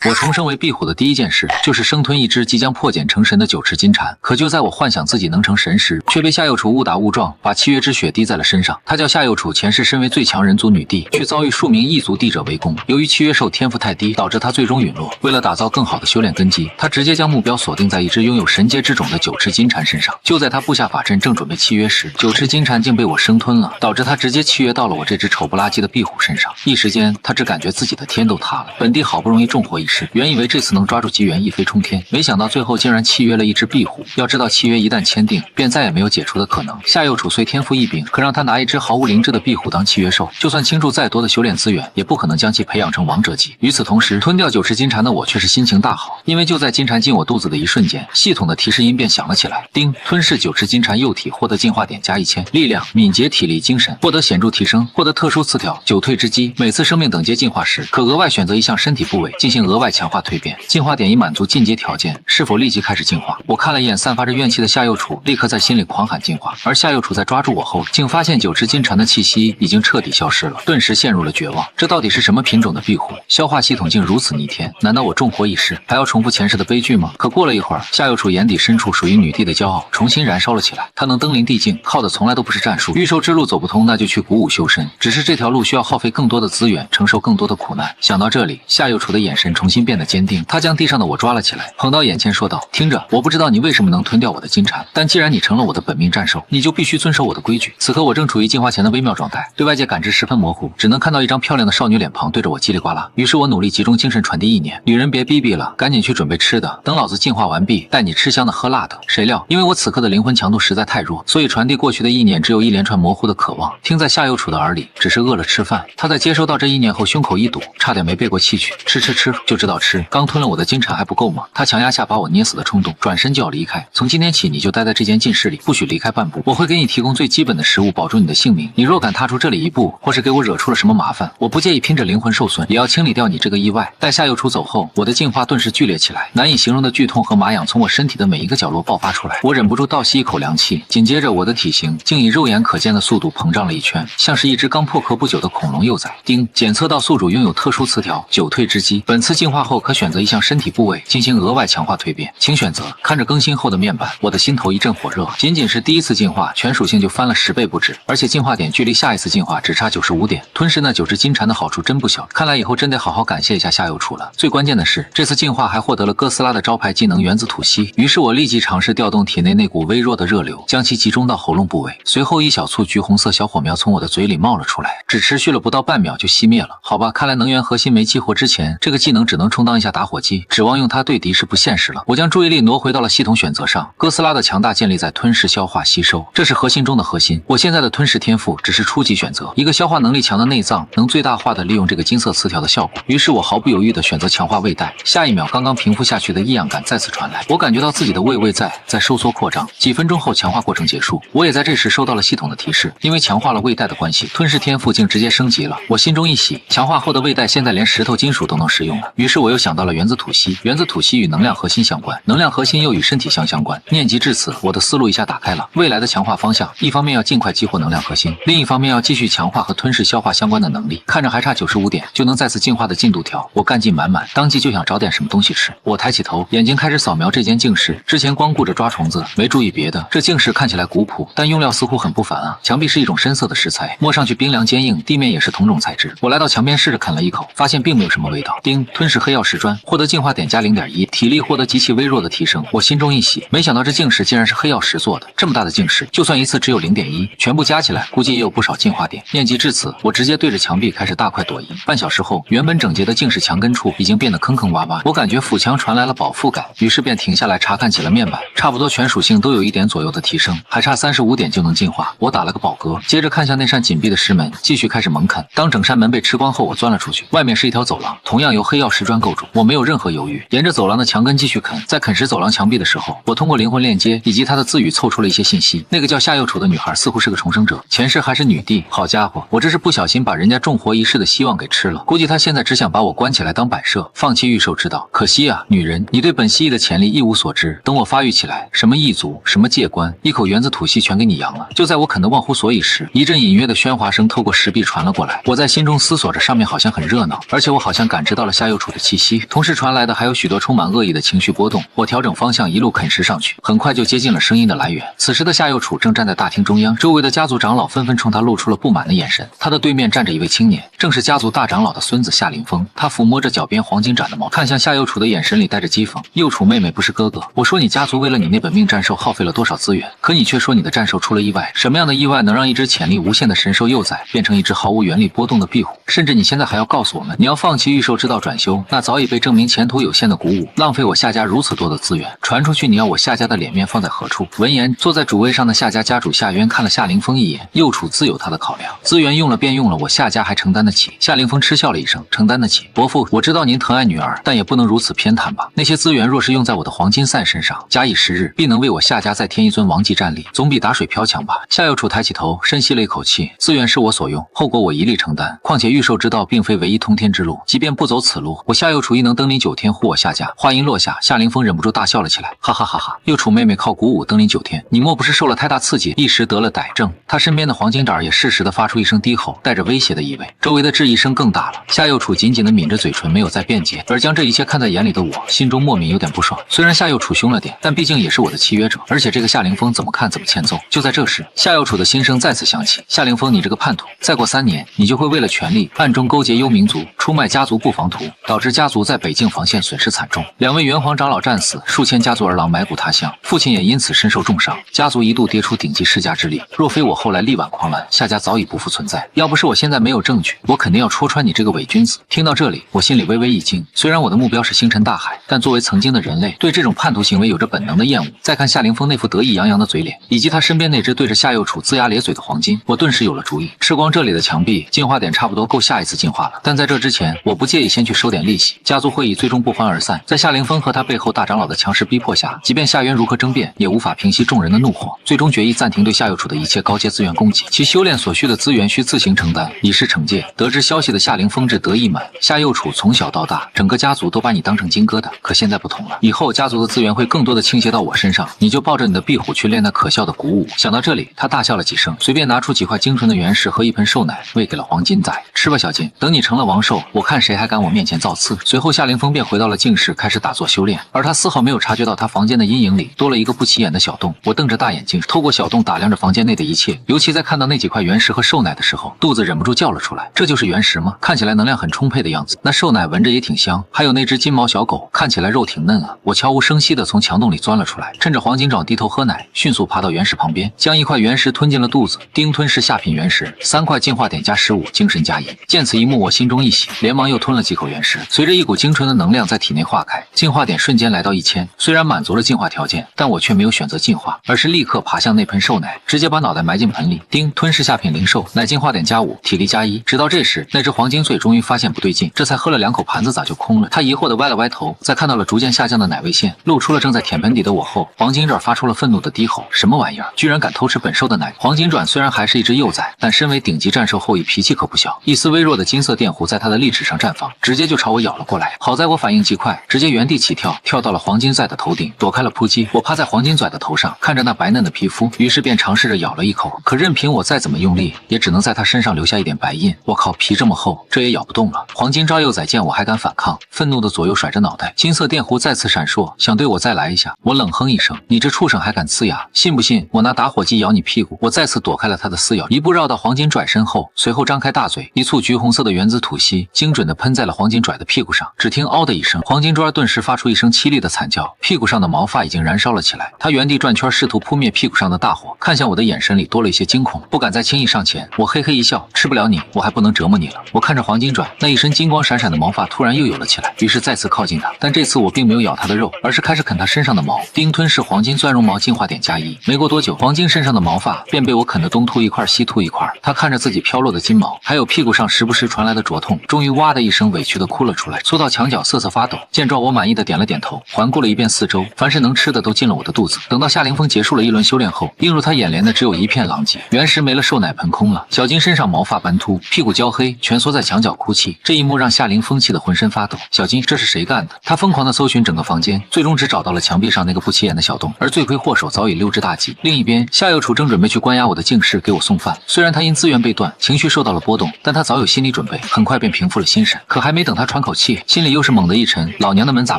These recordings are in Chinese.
我重生為壁虎的第一件事就是生吞一只即將破繭成神的9翅金蟬。可就在我幻想自己能成神時，卻被夏幼楚誤打誤撞，把契約之血滴在了身上。她叫夏幼楚，前世身為最強人族女帝，卻遭遇数名异族帝者圍攻。由於契約獸天賦太低，導致她最終隕落。為了打造更好的修煉根基，她直接將目標鎖定在一只擁有神階之種的9翅金蟬身上。就在她布下法陣，正準備契約時，9翅金蟬竟被我生吞了，導致她直接契約到了我這只醜不拉幾的壁虎身上。一時間，她只感覺自己的天都塌了。本帝好不容易重獲一世，原以為這次能抓住機緣一飛沖天，沒想到最後竟然契約了一只壁虎。要知道，契約一旦簽訂，便再也沒有解除的可能。夏幼楚虽天賦异禀，可讓他拿一只毫無靈智的壁虎當契約獸，就算傾注再多的修煉資源，也不可能將其培養成王者級。與此同時，吞掉9翅金蟬的我卻是心情大好，因為就在金蟬進我肚子的一瞬間，系統的提示音便響了起來。叮，吞噬9翅金蟬幼體，獲得進化點加1000，力量、敏捷、體力、精神获得顯著提升，獲得特殊詞條9退之机。每次生命等阶进化時，可額外選擇一項身體部位進行額外強化蛻變。進化點已滿足進階條件，是否立即開始進化？我看了一眼散發着怨氣的夏幼楚，立刻在心裡狂喊进化。而夏幼楚在抓住我後，竟發現9翅金蟬的氣息已經徹底消失了，頓時陷入了絕望。這到底是什麼品種的壁虎？消化系統竟如此逆天？難道我重活一世，還要重複前世的悲劇嗎？可過了一會兒，夏幼楚眼底深處屬於女帝的驕傲重新燃燒了起來。她能登臨帝境，靠的從來都不是戰術。御獸之路走不通，那就去鼓舞修身。只是這條路需要耗費更多的資源，承受更多的苦難。想到這裡，夏幼楚的眼神重新變得堅定。她將地上的我抓了起來，捧到眼前說道：“聽着，我不知道你為什麼能吞掉我的金蟬，但既然你成了我的本命戰獸，你就必須遵守我的規矩。”此刻我正處於进化前的微妙狀態，對外界感知十分模糊，只能看到一張漂亮的少女臉龐對着我嘰里呱啦。於是我努力集中精神傳遞意念：“女人別逼逼了，趕緊去準備吃的，等老子進化完畢，帶你吃香的喝辣的。”誰料，因為我此刻的靈魂強度實在太弱，所以傳遞過去的意念只有一連串模糊的渴望，聽在夏幼楚的耳裡只是餓了吃飯。她在接收到這意念後，胸口一堵，差點沒背過氣去。吃吃吃，就知道吃，剛吞了我的金蟬還不夠嗎？她強壓下把我捏死的衝动，轉身就要離開。從今天起，你就待在這間禁室裡，不許離開半步。我會給你提供最基本的食物，保住你的性命。你若敢踏出這裡一步，或是給我惹出了什麼麻煩，我不介意拼着靈魂受損，也要清理掉你這個意外。待夏幼楚走後，我的進化頓時劇烈起來，難以形容的劇痛和麻癢從我身體的每一個角落爆發出來。我忍不住倒吸一口涼氣，緊接着我的體型竟以肉眼可見的速度膨脹了一圈，像是一只刚破殼不久的恐龍幼崽。叮，檢測到宿主擁有特殊詞條9退之機，本次進化後可選擇一項身體部位進行額外強化蛻变，請選擇。看着更新後的面板，我的心頭一陣火热。僅僅是第一次進化，全屬性就翻了10倍不止，而且進化點距離下一次進化只差95點。吞噬那9隻金蟬的好處真不小，看來以後真得好好感謝一下夏幼楚了。最關鍵的是，這次進化還獲得了哥斯拉的招牌技能原子吐息。於是我立即嘗試調動體內那股微弱的熱流，將其集中到喉嚨部位。隨後一小簇橘紅色小火苗從我的嘴裡冒了出來，只持續了不到半秒就熄滅了。好吧，看來能源核心没激活之前，這個技能只能充當一下打火機，指望用它对敌是不现實了。我將注意力挪回到了系統選擇上，哥斯拉的強大建立在吞噬、消化、吸收，這是核心中的核心。我現在的吞噬天賦只是初級選擇，一個消化能力強的內臟能最大化的利用這個金色詞條的效果。於是我毫不猶豫地選擇強化胃袋。下一秒，剛刚平復下去的異樣感再次傳來，我感覺到自己的胃在收縮擴張。幾分鐘後，強化過程結束，我也在這時收到了系統的提示，因為強化了胃袋的關係，吞噬天賦竟直接升級了。我心中一喜，強化後的胃袋現在連石頭金屬都能使用了。於是我又想到了原子吐息，原子吐息與能量核心相關，能量核心又與身體相關。念及至此，我的思路一下打開了。未來的強化方向，一方面要尽快激活能量核心，另一方面要繼續強化和吞噬消化相關的能力。看着還差95點就能再次进化的进度条，我干劲滿滿，當即就想找點什麼東西吃。我抬起頭，眼睛開始掃描這間靜室。之前光顧着抓蟲子，沒注意別的。這靜室看起來古樸，但用料似乎很不凡啊。牆壁是一種深色的石材，摸上去冰涼堅硬，地面也是同種材質。我來到牆邊試着啃了一口，發現並沒有什麼味道。叮，吞噬黑曜石磚，獲得进化點加0.1，體力獲得極其微弱的提升。我心中一喜，沒想到這靜室竟然是黑曜石做的。这麼大的靜室，就算一次只有0.1，全部加起來估計也有不少進化點。念及至此，我直接對着牆壁開始大快朵頤。半小時後，原本整潔的靜室牆根處已經變得坑坑洼洼，我感覺腹腔傳來了飽腹感，於是便停下來查看起了面板，差不多全屬性都有1點左右的提升，還差35點就能進化。我打了個饱嗝，接着看向那扇緊閉的石門，繼續開始猛啃。當整扇門被吃光後，我鑽了出去，外面是一條走廊，同樣由黑曜石磚構築。我沒有任何猶豫，沿着走廊的牆根繼續啃。在啃食走廊牆壁的時候，我通過靈魂鏈接以及她的自語湊出了一些信息。那個叫夏幼楚的女孩似乎是個重生者，前世還是女帝。好家伙，我這是不小心把人家重活一世的希望給吃了。估計她現在只想把我關起來當擺設，放棄御獸之道。可惜啊，女人，你对本蜥蜴的潛力一无所知。等我發育起來，什麼异族，什麼界觀，一口原子吐息全給你揚了。就在我啃得忘乎所以時，一陣隱約的喧嘩聲透過石壁傳了過來。我在心中思索着，上面好像很熱鬧，而且我好像感知到了夏幼楚的氣息，同時傳來的還有許多充滿惡意的情緒波動。我調整方向，一路啃食上去，很快就接近了聲音的來源。此時的夏幼楚正站在大廳中央，周圍的家族长老紛紛冲他露出了不滿的眼神。他的对面站着一位青年，正是家族大长老的孙子夏凌风。他抚摸着脚边黄金斩的毛，看向夏幼楚的眼神里带着讥讽。幼楚妹妹不是哥哥，我说你家族为了你那本命战兽耗费了多少資源，可你卻說你的戰獸出了意外。什麼樣的意外能讓一隻潛力無限的神獸幼崽變成一隻毫無原力波動的壁虎？甚至你現在還要告訴我們，你要放棄御獸之道轉修，那早已被證明前途有限的鼓舞，浪費我夏家如此多的資源，傳出去你要我夏家的臉面放在何處？聞言，坐在主位上的夏家家主夏淵看了夏凌風一眼，幼楚自有他的考量，資源用了便用了，我夏家還承擔得起？夏凌風嗤笑了一聲，承擔得起？伯父，我知道您疼愛女兒，但也不能如此偏袒吧？那些資源若是用在我的黄金赛身上，假以時日，必能為我夏家再添一尊王級戰力，總比打水漂強吧？夏幼楚抬起頭，深吸了一口氣，資源是我所用，後果我一力承擔。況且御獸之道並非唯一通天之路，即便不走此路，我夏幼楚亦能登臨9天護我夏家。話音落下，夏凌風忍不住大笑了起來，哈哈哈哈！幼楚妹妹靠鼓舞登臨9天，你莫不是受了太大刺激，一时得了歹症？他身邊的黃金爪也適時地發出一聲低吼，帶着威脅的意味。周圍的質疑聲更大了。夏幼楚緊緊地抿着嘴唇，沒有再辯解，而將這一切看在眼裡的我，心中莫名有點不爽。雖然夏幼楚凶了點，但畢竟也是我的契約者，而且這個夏凌風怎麼看怎麼欠揍。就在這時，夏幼楚的心聲再次響起：夏凌風，你這個叛徒，再過3年，你就會為了權力暗中勾結幽冥族，出賣家族布防圖，導致家族在北境防線損失慘重，2位元皇長老戰死，數千家族兒郎埋骨他鄉，父親也因此身受重傷，家族一度跌出頂級世家之力。若非我後來力挽狂瀾，夏家早已不復存在。要不是我現在沒有證據，我肯定要戳穿你這個偽君子。聽到這裡，我心裡微微一驚。雖然我的目標是星辰大海，但作為曾經的人類，對這種叛徒行為有着本能的厭惡。再看夏凌風那副得意洋洋的嘴臉，以及他身邊那隻對着夏幼楚齜牙咧嘴的黃金，我頓時有了主意。吃光這裡的牆壁，進化點差不多夠下一次進化了。但在這之前，我不介意先去收點利息。家族會議最終不歡而散，在夏凌風和他背後大長老的強勢逼迫下，即便夏淵如何爭辯，也無法平息眾人的怒火。最終決議暫停對夏幼楚的一切高階資源供給，其修煉所需的資源需自行承擔，以示懲戒。得知消息的夏凌風志得意滿，夏幼楚從小到大，整個家族都把你當成金疙瘩，可現在不同了，以後家族的資源會更多的傾斜到我身上，你就抱着你的壁虎去練那可笑的鼓舞。想到這裡，他大笑了幾聲，隨便拿出幾塊精純的原石和一盆獸奶，餵給了黃金仔。吃吧，小金，等你成了王獸，我看誰還敢我面前造次。隨後夏凌風便回到了靜室，開始打坐修煉，而他絲毫沒有察覺到他房間的陰影裡多了一個不起眼的小洞。我瞪着大眼睛，透過小洞打量着房間內的一切，尤其在看到那幾塊原石和獸奶的時候，肚子忍不住叫了出來。這就是原石嗎？看起來能量很充沛的樣子。那獸奶聞着也挺香，還有那只金毛小狗，看起來肉挺嫩啊。我悄無聲息地從牆洞裡鑽了出來，趁着黃金爪低頭喝奶，迅速爬到原石旁邊，將一塊原石吞進了肚子。丁吞是下品原石，3塊進化點加15，精神加1。見此一幕，我心中一喜，連忙又吞了幾口原石。隨着一股精純的能量在體內化開，進化點瞬間來到1000。雖然滿足了進化條件，但我卻沒有選擇進化，而是立刻爬向那盆獸奶，直接把腦袋埋進盆裡。丁吞是下品靈獸，奶進化點加5，體力加1。直到這時，那只黃金嘴終於發現不對勁，這才喝了2口盤子咋就空了？他疑惑地歪了歪頭，在看到了逐漸下降的奶味線，露出了正在舔盆底的我後，黃金爪發出了憤怒的低吼：什麼玩意兒，居然敢偷吃本獸的奶！黃金爪雖然還是一只幼崽，但身為頂級戰獸後裔，脾氣可不小。一絲微弱的金色電弧在他的利齒上綻放，直接就朝我咬了過來。好在我反應極快，直接原地起跳，跳到了黃金崽的頭頂，躲開了撲擊。我趴在黃金崽的頭上，看着那白嫩的皮膚，於是便嘗試着咬了一口，可任憑我再怎麼用力，也只能在他身上留下一點白印。我靠，皮這麼厚，這也咬不動了。黃金爪幼崽見我還敢反抗，憤怒的左右甩着腦袋，金色電弧再次閃爍，想對我再來一下。我冷哼一聲：你這畜生還敢呲牙，信不信我拿打火機咬你屁股？我再次躲開了他的撕咬，一步繞到黄金爪身後，隨後張開大嘴，一簇橘紅色的原子吐息精準地噴在了黃金爪的屁股上。只聽嗷的一聲，黃金爪頓時發出一聲淒厲的慘叫，屁股上的毛髮已經燃燒了起來。他原地轉圈，試圖撲滅屁股上的大火，看向我的眼神裡多了一些驚恐，不敢再輕易上前。我嘿嘿一笑，吃不了你，我還不能折磨你了。我看着黃金爪那一身金光閃閃的毛髮突然又有了起來，於是再次靠近他，但這次我並沒有咬他的肉，而是開始啃他身上的毛。丁吞是黄金鑽絨毛进化點加1。沒過多久，黃金身上的毛髮便被我啃得東吐一塊西吐一塊。他看着自己飄落的金毛，還有屁股上時不時傳來的灼痛，終於哇的一聲委屈地哭了出來，縮到牆角瑟瑟發抖。見狀，我滿意的點了點頭，環顧了一遍四周，凡是能吃的都進了我的肚子。等到夏凌風結束了一輪修煉後，映入他眼簾的只有一片狼藉，原石沒了，獸奶盆空了，小金身上毛髮斑禿，屁股焦黑，蜷縮在牆角哭泣。這一幕讓夏琳疯氣得渾身發抖。小金，這是誰幹的？他瘋狂地搜尋整個房間，最終只找到了牆壁上那個不起眼的小洞，而罪魁禍首早已溜之大吉。另一邊，夏幼楚正準備去關押我的净室，給我送飯。雖然他因資源被斷，情緒受到了波動，但他早有心理準備，很快便平復了心神。可還沒等他喘口氣，心裡又是猛地一沉，老娘的门咋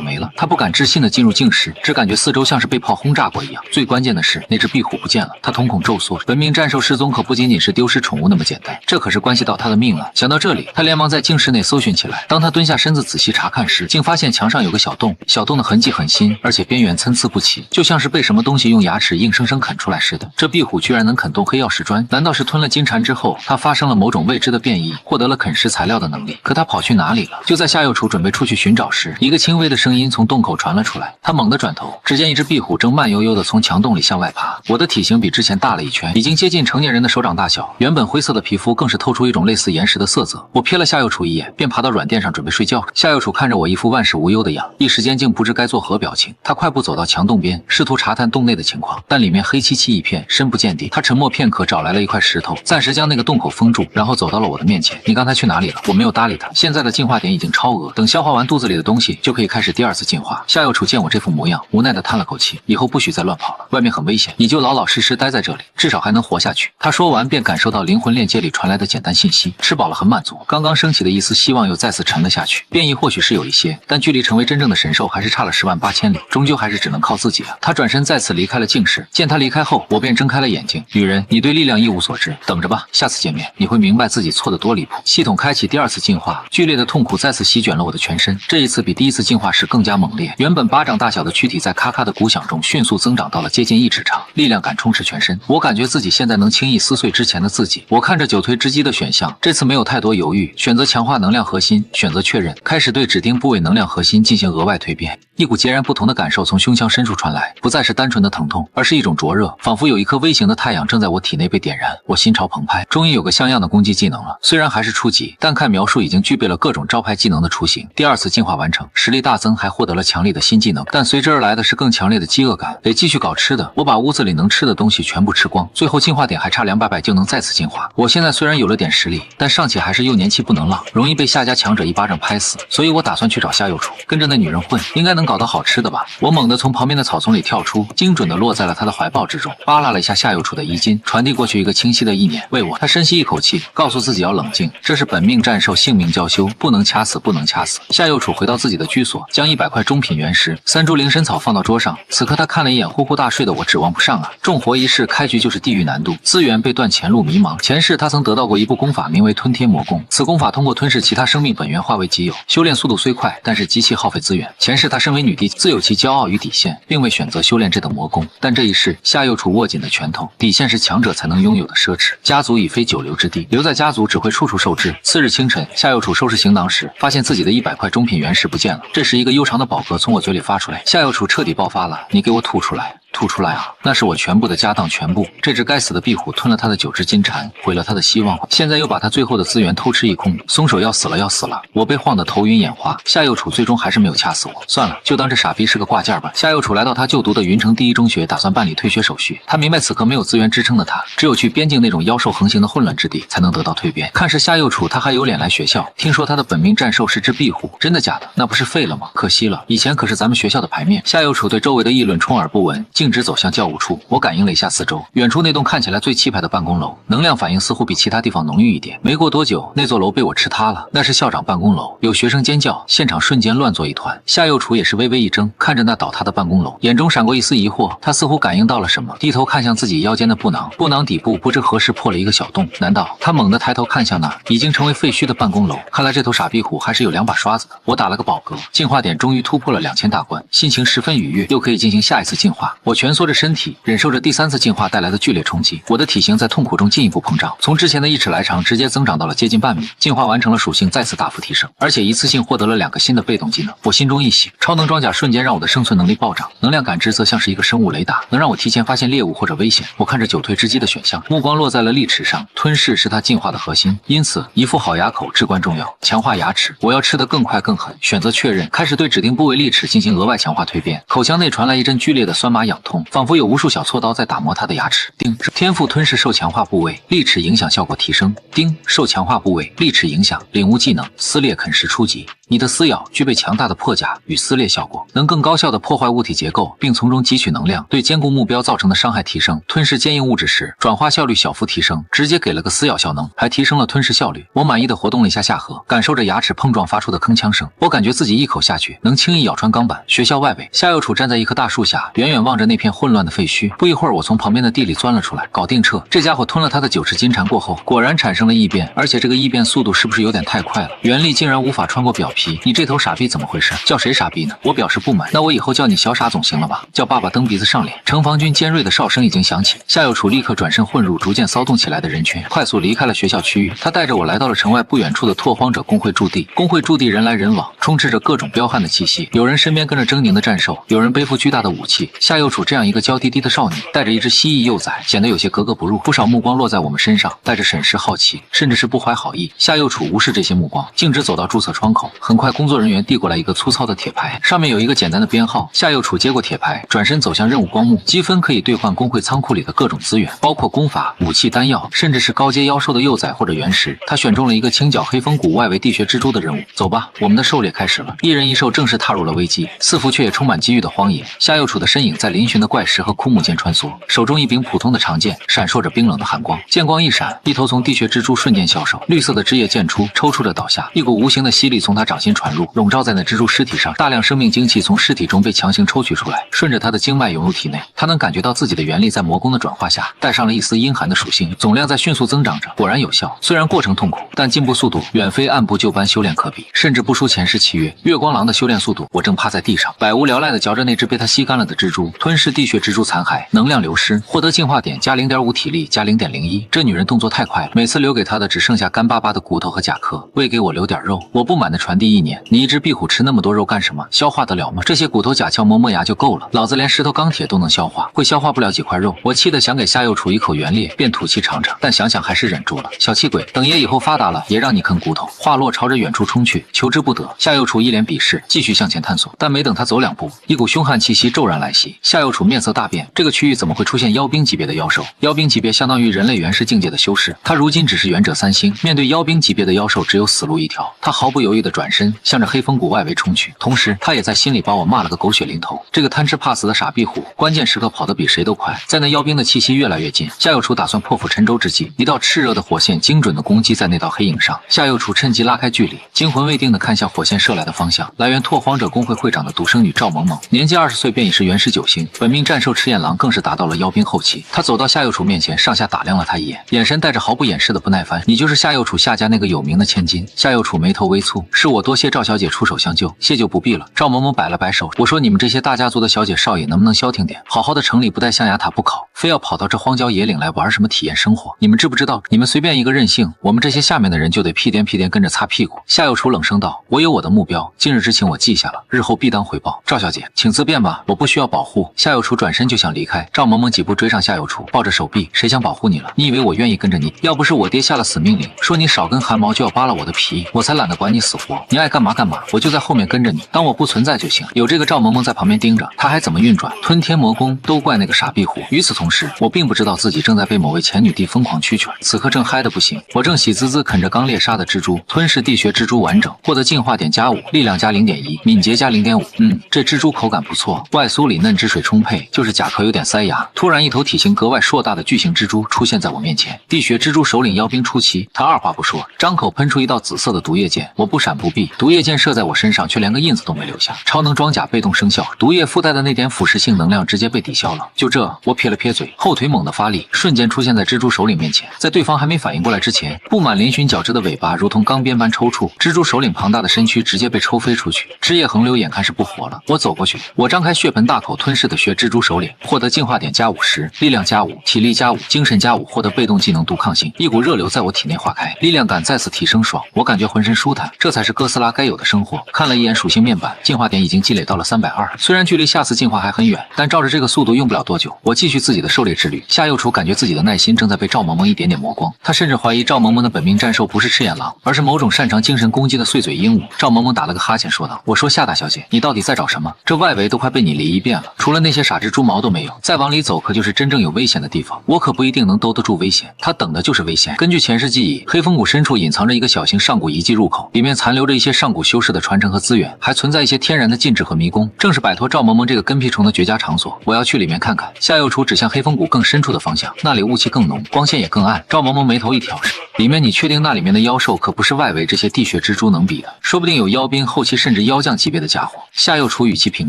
沒了？他不敢置信地進入净室，只感覺四周像是被炮轟炸過一樣。最關鍵的是，那只壁虎不見了。他瞳孔骤縮，本命戰獸失蹤可不僅僅是丟失寵物那麼簡單，這可是關係到他的命啊！想到這裡，他連忙在净室內搜尋起來。當他蹲下身子仔細查看時，竟發現牆上有個小洞，小洞的痕跡很新，而且邊緣參差不齊，就像是被什麼東西用牙齒硬生生啃出来似的。這壁虎居然能啃动黑曜石磚，難道是吞了金蟬之後，它發生了某種未知的變異，獲得了啃食材料的能力？可它跑去哪裡了？就在夏幼楚準備出去尋找時，一個輕微的聲音從洞口傳了出來。他猛地轉頭，只見一只壁虎正慢悠悠地從牆洞裡向外爬。我的體型比之前大了一圈，已經接近成年人的手掌大小，原本灰色的皮膚更是透出一種類似岩石的色澤。我瞥了夏幼楚一眼，便爬到軟墊上準備睡覺。夏幼楚看着我一副萬事無憂的樣，一時間竟不知該作何表情。他快步走到牆洞邊，試圖查探洞內的情況，但裡面黑漆漆一片，深不見底。他沉默片刻，找來了一塊石頭，暫時將那個洞口封住，然後走到了我的面前。你刚才去哪裡了？我没有搭理他。现在的进化点已經超額，等消化完肚子裡的東西，就可以開始第二次進化。夏幼楚見我這副模樣，無奈地嘆了口氣，以後不許再亂跑了，外面很危險，你就老老實實待在這裡，至少還能活下去。他說完便感受到靈魂鏈接裡傳來的簡單信息，吃飽了很滿足，剛剛升起的一絲希望又再次沉了下去。變異或許是有一些，但距離成為真正的神獸還是差了108000里，終究還是只能靠自己了。他轉身再次離開了淨室，見他離開後，我便睜開了眼睛。女人，你對力量一無所知，等着吧，下次見面你會明白自己錯得多離譜。系統開啟第二次進化，劇烈的痛苦再次席捲了我的全身，這一次比第一次進化時更加猛烈。原本巴掌大小的軀體在咔咔的鼓響中迅速增長到了接近1指長，力量感充斥全身。我感覺自己現在能輕易撕碎之前的自己。我看着久推之機的選項，這次沒有太多猶豫，選擇強化能量核心，選擇確認，開始對指定部位能量核心進行額外蛻變。一股截然不同的感受從胸腔深處傳來，不再是單純的疼痛，而是一種灼熱，仿佛有一顆微型的太陽正在我體內被點燃。我心潮澎湃，終於有個像樣的攻擊技能了。雖然還是初級，但看描述已經具備了各種招牌技能的雛形。第二次進化完成，實力大增，還獲得了強力的新技能，但隨之而來的是更強烈的飢餓感，得繼續搞吃的。我把屋子裡能吃的東西全部吃光，最後进化點還差200就能再次进化。我現在雖然有了點實力，但尚且還是幼年期不能浪，容易被夏家强者一巴掌拍死，所以我打算去找夏幼楚，跟着那女人混，应該能搞到好吃的吧。我猛地從旁邊的草叢裡跳出，精準地落在了他的懷抱之中，扒拉了一下夏幼楚的衣襟，傳遞過去一個清晰的意念，為我。他深吸一口氣，告訴自己要冷靜，這是本命戰獸性命交修，不能掐死，不能掐死。夏幼楚回到自己的居所，將100塊中品原石、3株靈参草放到桌上。此刻他看了一眼呼呼大睡的我，指望不上啊！重活一世開局就是地獄難度，資源被斷，前路迷茫。前世他曾得到過一部功法，名為吞天魔功，此功法通過吞噬其他生命本源化為己有，修煉速度雖快，但是極其耗費資源。前世他身為女帝，自有其驕傲與底線，並未選擇修煉這等魔功。但這一世，夏幼楚握緊的拳頭，底線是強者才能擁有的奢侈。家族已非久留之地，留在家族只會處處受制。次日清晨，夏幼楚收拾行囊時，發現自己的100塊中品原石不見了。這時，一個悠長的饱嗝從我嘴裡發出來。夏幼楚徹底爆發了，你給我吐出來！吐出來啊！那是我全部的家當，全部。這只該死的壁虎吞了他的9隻金蟬，毀了他的希望，現在又把他最後的資源偷吃一空，鬆手要死了，要死了！我被晃得頭暈眼花，夏幼楚最終還是沒有掐死我。算了，就當這傻逼是個掛件吧。夏幼楚來到他就讀的雲城第一中學，打算辦理退學手續。他明白此刻沒有資源支撐的他，只有去邊境那種妖獸橫行的混亂之地，才能得到蛻變。看是夏幼楚，他還有臉來學校？聽說他的本命戰獸是只壁虎，真的假的？那不是廢了嗎？可惜了，以前可是咱們學校的牌面。夏幼楚對周圍的議論充耳不聞，徑直走向教務處。我感應了一下四周，遠處那棟看起來最氣派的辦公樓，能量反應似乎比其他地方濃郁一點。沒過多久，那座樓被我吃塌了，那是校長辦公樓，有學生尖叫，現場瞬間亂作一團。夏幼楚也是微微一怔，看着那倒塌的办公樓，眼中閃過一絲疑惑。他似乎感應到了什麼，低頭看向自己腰間的布囊，布囊底部不知何時破了一個小洞。難道？他猛地抬頭看向那已經成為廢墟的辦公楼，看來這頭傻逼虎還是有2把刷子的。我打了個飽嗝，進化點終於突破了2000大關，心情十分愉悅，又可以進行下一次進化。我蜷縮着身體，忍受着第3次進化帶來的劇烈衝擊，我的體型在痛苦中進一步膨脹，從之前的1尺來長直接增長到了接近半米。進化完成了，屬性再次大幅提升，而且一次性获得了2個新的被動技能。我心中一喜，超能裝甲瞬間讓我的生存能力暴漲，能量感知則像是一個生物雷達，能讓我提前發現獵物或者危險。我看着久退之機的選項，目光落在了利齒上，吞噬是它進化的核心，因此一副好牙口至關重要。強化牙齒，我要吃得更快更狠。選擇確認，開始對指定部位利齒進行額外強化蛻变。口腔內傳來一陣劇烈的酸麻癢癢痛，仿佛有無數小銼刀在打磨他的牙齒。丁，天賦吞噬受強化部位，利齒影響效果提升。丁，受强化部位，利齿影响，领悟技能，撕裂啃食初级。你的撕咬具备强大的破甲与撕裂效果，能更高效地破壞物体结構，并從中汲取能量，对坚固目標造成的傷害提升。吞噬堅硬物質時，轉化效率小幅提升，直接給了個撕咬效能，還提升了吞噬效率。我滿意地活動了一下下頜，感受着牙齒碰撞發出的鏗鏘聲。我感覺自己一口下去，能輕易咬穿鋼板。學校外圍，夏幼楚站在一棵大樹下，遠遠望着那片混亂的廢墟。不一會兒，我從旁邊的地裡鑽了出來，搞定撤。這家伙吞了他的9尺金蟬過後，果然產生了異變，而且這個異變速度是不是有點太快了？原力竟然無法穿過表皮，你這頭傻逼怎麼回事？叫誰傻逼呢？我表示不滿。那我以後叫你小傻總行了吧？叫爸爸蹬鼻子上臉。城防軍尖銳的哨聲已經響起，夏幼楚立刻轉身混入逐漸騷動起來的人群，快速離開了學校區域。他帶着我來到了城外不遠處的拓荒者工會駐地。工會駐地人來人往，充斥着各種彪悍的氣息。有人身邊跟着猙獰的戰獸，有人背負巨大的武器。夏幼楚這樣一個娇滴滴的少女，帶着一只蜥蜴幼崽，顯得有些格格不入。不少目光落在我們身上，帶着審視、好奇，甚至是不懷好意。夏幼楚無視這些目光，徑直走到注冊窗口。很快，工作人員遞過來一個粗糙的鐵牌，上面有一個簡單的編號。夏幼楚接過鐵牌，轉身走向任務光幕。積分可以兌換工會倉庫裡的各種資源，包括功法、武器、丹藥，甚至是高階妖獸的幼崽或者原石。他選中了一個清剿黑風谷外圍地穴蜘蛛的任務。走吧，我們的狩獵開始了。一人一獸正式踏入了危機，似乎卻也充滿機遇的荒野。夏幼楚的身影在嶙峋的怪石和枯木間穿梭，手中一柄普通的長劍閃烁着冰冷的寒光。劍光一閃，一頭從地穴蜘蛛瞬間消瘦，綠色的汁液濺出，抽搐着倒下。一股無形的吸力從他掌心傳入，籠罩在那蜘蛛屍體上。大量生命精氣從屍體中被強行抽取出來，順着他的經脈湧入體內。他能感覺到自己的元力在魔功的轉化下，帶上了一絲陰寒的屬性，總量在迅速增長着。果然有效，雖然過程痛苦，但進步速度遠非按部就班修煉可比，甚至不輸前世契約。月光狼的修煉速度，我正趴在地上，百無聊賴地嚼着那只被他吸乾了的蜘蛛，吞噬地穴蜘蛛殘骸，能量流失，獲得进化點加 0.5 体力加 0.01。这女人动作太快了，每次留給她的只剩下干巴巴的骨頭和甲壳，喂給我留點肉。我不滿地傳遞意念，你一只壁虎吃那麼多肉幹什麼？消化得了嗎？這些骨頭甲壳磨磨牙就夠了，老子連石頭鋼鐵都能消化，會消化不了幾塊肉。我氣得想給夏幼楚一口原裂，便吐氣嘗嘗，但想想還是忍住了。小氣鬼，等爺以後發達了，也讓你啃骨頭。話落，朝着遠處衝去，求之不得。夏幼楚一臉鄙視，繼續向前探索，但沒等他走2步，一股凶悍氣息驟然來襲。夏幼楚面色大變，這個區域怎麼會出現妖兵級別的妖獸？妖兵級別相當於人類原始境界的修士，他如今只是元者3星，面對妖兵級別的妖獸，只有死路一條。他毫不猶豫地轉身，向着黑風谷外圍衝去，同時他也在心裡把我罵了個狗血淋頭。這個貪吃怕死的傻逼虎，關鍵時刻跑得比誰都快。在那妖兵的氣息越來越近，夏幼楚打算破釜沉舟之際，一道熾熱的火線精準地攻擊在那道黑影上。夏幼楚趁機拉開距離，驚魂未定地看向火線射來的方向。來源拓荒者工會會長的獨生女趙萌萌，年紀20歲便已是元始9星，本命戰獸赤焰狼更是達到了妖兵後期。他走到夏幼楚面前，上下打量了他一眼，眼神帶着毫不掩飾的不耐煩。你就是夏幼楚夏家那個有名的千金？夏幼楚眉頭微蹙，是我多謝趙小姐出手相救，謝就不必了。趙萌萌擺了擺手，我說你們這些大家族的小姐少爺能不能消停點？好好的城裡不帶象牙塔不考，非要跑到這荒郊野嶺來玩什麼體驗生活？你們知不知道，你們隨便一個任性，我們這些下面的人就得屁顛屁顛跟着擦屁股。夏幼楚冷聲道，我有我的目標，今日之情我記下了，日後必當回報。趙小姐請自便吧，我不需要保護。夏幼楚轉身就想離開，趙萌萌幾步追上夏幼楚，抱着手臂，誰想保護你了？你以為我願意跟着你？要不是我爹下了死命令，說你少根汗毛就要扒了我的皮，我才懶得管你死活。你愛幹嘛幹嘛，我就在後面跟着你，當我不存在就行。有這個趙萌萌在旁邊盯着，他還怎麼運轉？吞天魔功都怪那個傻逼虎。與此同時，我并不知道自己正在被某位前女帝瘋狂驱犬，此刻正嗨得不行。我正喜滋滋啃着剛獵殺的蜘蛛，吞噬地穴蜘蛛完整，獲得進化點加5，力量加 0.1， 敏捷加 0.5。這蜘蛛口感不錯，外酥裡嫩，汁水充沛，就是甲殼有點塞牙。突然，一頭體型格外碩大的巨型蜘蛛出現在我面前。地穴蜘蛛首領妖兵初期，他二話不說，張口噴出一道紫色的毒液箭，我不閃不避，毒液箭射在我身上，卻連個印子都沒留下。超能裝甲被動生效，毒液附帶的那點腐蝕性能量直接被抵消了。就這，我撇了撇嘴，後腿猛地發力，瞬間出現在蜘蛛首領面前。在對方還沒反應過來之前，布滿嶙峋角質的尾巴如同鋼鞭般抽搐，蜘蛛首領龐大的身軀直接被抽飛出去，汁液橫流，眼看是不活了。我走過去，我張開血盆大口吞噬的穴蜘蛛首領，獲得進化點加50，力量加5，體力加5，精神加5，獲得被動技能毒抗性。一股熱流在我體內化開，力量感再次提升，爽！我感覺渾身舒坦，這才是哥特斯拉該有的生活。看了一眼屬性面板，進化點已經積累到了320，雖然距離下次進化還很遠，但照着這個速度用不了多久。我繼續自己的狩獵之旅。夏幼楚感覺自己的耐心正在被趙萌萌一點點磨光，他甚至懷疑趙萌萌的本命戰獸不是赤眼狼，而是某種擅長精神攻擊的碎嘴鸚鵡。趙萌萌打了個哈欠說道：“我說夏大小姐，你到底在找什麼？這外圍都快被你犁一遍了，除了那些傻蜘蛛毛都沒有，再往裡走可就是真正有危險的地方，我可不一定能兜得住危險。他等的就是危險。”根據前世記憶，黑風谷深處隱藏着一個小型上古遺跡入口，裡面殘留着一些上古修士的傳承和資源，還存在一些天然的禁制和迷宮，正是擺脫趙萌萌這個跟屁虫的絕佳場所。我要去里面看看。夏幼楚指向黑風谷更深處的方向，那裡霧氣更濃，光線也更暗。趙萌萌眉頭一挑，裡面你確定那裡面的妖獸可不是外圍這些地穴蜘蛛能比的？說不定有妖兵、後期甚至妖將級別的家伙。夏幼楚語氣平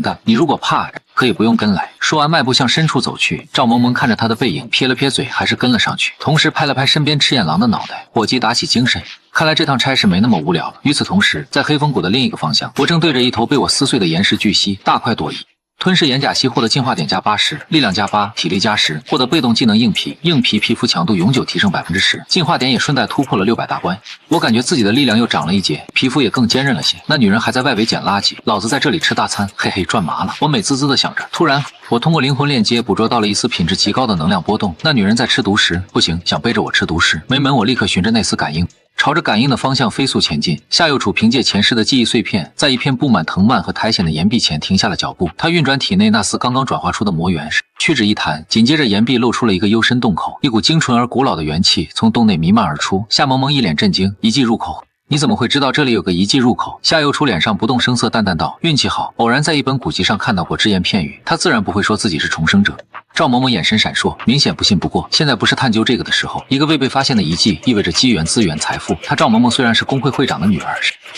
淡，你如果怕，可以不用跟来。說完，迈步向深處走去。趙萌萌看着他的背影，撇了撇嘴，還是跟了上去，同时拍了拍身邊赤眼狼的腦袋。伙計打起精神，看来这趟差事没那麼無聊了。与此同時，在黑風谷的另一個方向，我正對着一頭被我撕碎的岩石巨蜥大快朵頤。吞噬岩甲蜥獲得進化點加80，力量加8，體力加10，獲得被動技能硬皮，硬皮皮膚強度永久提升10%，進化點也順帶突破了600大關。我感覺自己的力量又漲了一截，皮膚也更坚韌了些。那女人還在外圍撿垃圾，老子在這裡吃大餐，嘿嘿賺麻了。我美滋滋的想着，突然我通過靈魂鏈接捕捉到了一絲品質極高的能量波動。那女人在吃毒食，不行，想背着我吃毒食。没門，我立刻循着那絲感应朝着感应的方向飞速前进。夏幼楚憑借前世的記憶碎片，在一片布滿藤蔓和苔蘚的岩壁前停下了腳步。他運轉體內那絲剛剛轉化出的魔元，屈指一彈，緊接着岩壁露出了一個幽深洞口，一股精純而古老的元氣從洞內彌漫而出。夏萌萌一臉震驚，遺跡入口。你怎麼會知道這裡有個遺跡入口？夏幼楚臉上不動聲色，淡淡道：運氣好，偶然在一本古籍上看到過只言片語，他自然不會說自己是重生者。趙萌萌眼神閃爍，明顯不信不過。現在不是探究這個的時候，一個未被發現的遺跡意味着機緣、資源、財富。她趙萌萌雖然是工會會長的女兒，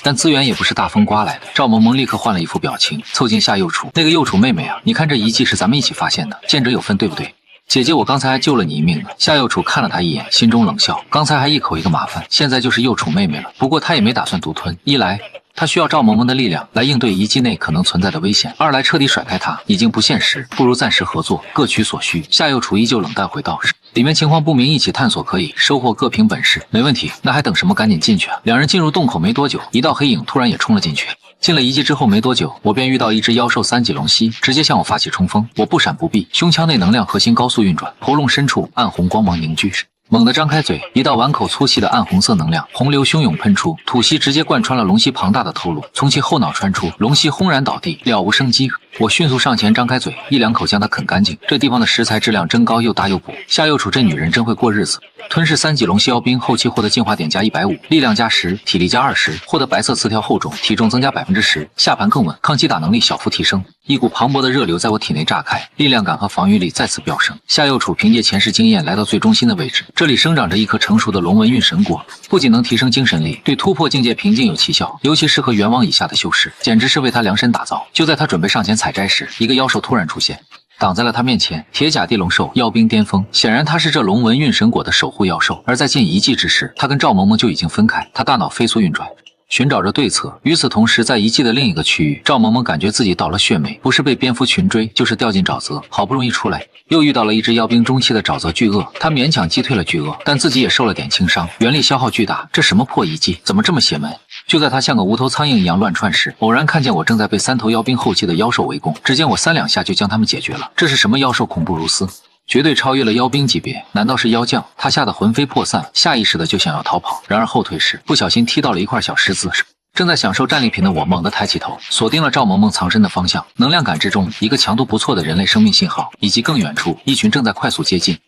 但資源也不是大風刮來的。趙萌萌立刻換了一副表情，湊近夏幼楚：那個幼楚妹妹啊，你看這遺跡是咱們一起發現的，見者有份，對不對？姐姐，我剛才還救了你一命呢。夏幼楚看了他一眼，心中冷笑，剛才還一口一個麻煩，現在就是幼楚妹妹了。不過他也沒打算獨吞，一來他需要趙萌萌的力量來應對遺跡內可能存在的危險，二來徹底甩開他已經不現實，不如暫時合作，各取所需。夏幼楚依舊冷淡回道：裡面情況不明，一起探索可以，收穫各憑本事。没問題，那還等什麼？趕緊進去啊！兩人进入洞口沒多久，一道黑影突然也衝了進去。進了遺跡之後沒多久，我便遇到一只妖獸3級龍蜥，直接向我發起衝鋒。我不閃不避，胸腔內能量核心高速運轉，喉嚨深處暗紅光芒凝聚，猛地張開嘴，一道碗口粗細的暗紅色能量洪流洶湧噴出，吐息直接貫穿了龍蜥龐大的頭顱，從其後腦穿出，龍蜥轟然倒地，了無生機。我迅速上前張開嘴，一兩口將它啃乾淨。這地方的食材質量真高，又大又補。夏幼楚這女人真會過日子。吞噬3級龍蜥妖兵，後期獲得進化點加150，力量加10，體力加20，獲得白色刺條厚重，體重增加10%，下盤更穩，抗擊打能力小幅提升。一股磅礴的熱流在我體內炸開，力量感和防禦力再次飆升。夏幼楚憑借前世經驗來到最中心的位置，這裡生長着一顆成熟的龍紋韻神果，不僅能提升精神力，對突破境界瓶頸有奇效，尤其適合元王以下的修士，簡直是為他量身打造。就在他準備上前採摘時，一個妖獸突然出現，擋在了他面前。鐵甲地龍獸，妖兵巔峰，顯然他是這龍紋韻神果的守護妖獸。而在進遺跡之時，他跟趙萌萌就已經分開，他大腦飛速運轉，尋找着對策。與此同時，在遺跡的另一個區域，趙萌萌感覺自己倒了血霉，不是被蝙蝠群追，就是掉進沼澤。好不容易出來，又遇到了一只妖兵中期的沼澤巨鱷，他勉強擊退了巨鱷，但自己也受了點輕傷，元力消耗巨大。这什麼破遺跡，怎麼這麼邪門？就在他像個無頭蒼蠅一樣亂竄時，偶然看見我正在被3頭妖兵後期的妖獸圍攻，只見我3兩下就將他們解決了。這是什麼妖獸？恐怖如斯，絕對超越了妖兵級別，難道是妖將？他嚇得魂飛魄散，下意識的就想要逃跑，然而後退時不小心踢到了一塊小石子。正在享受戰利品的我猛地抬起頭，鎖定了趙萌萌藏身的方向。能量感知中，一個強度不錯的人類生命信號，以及更遠處一群正在快速接近，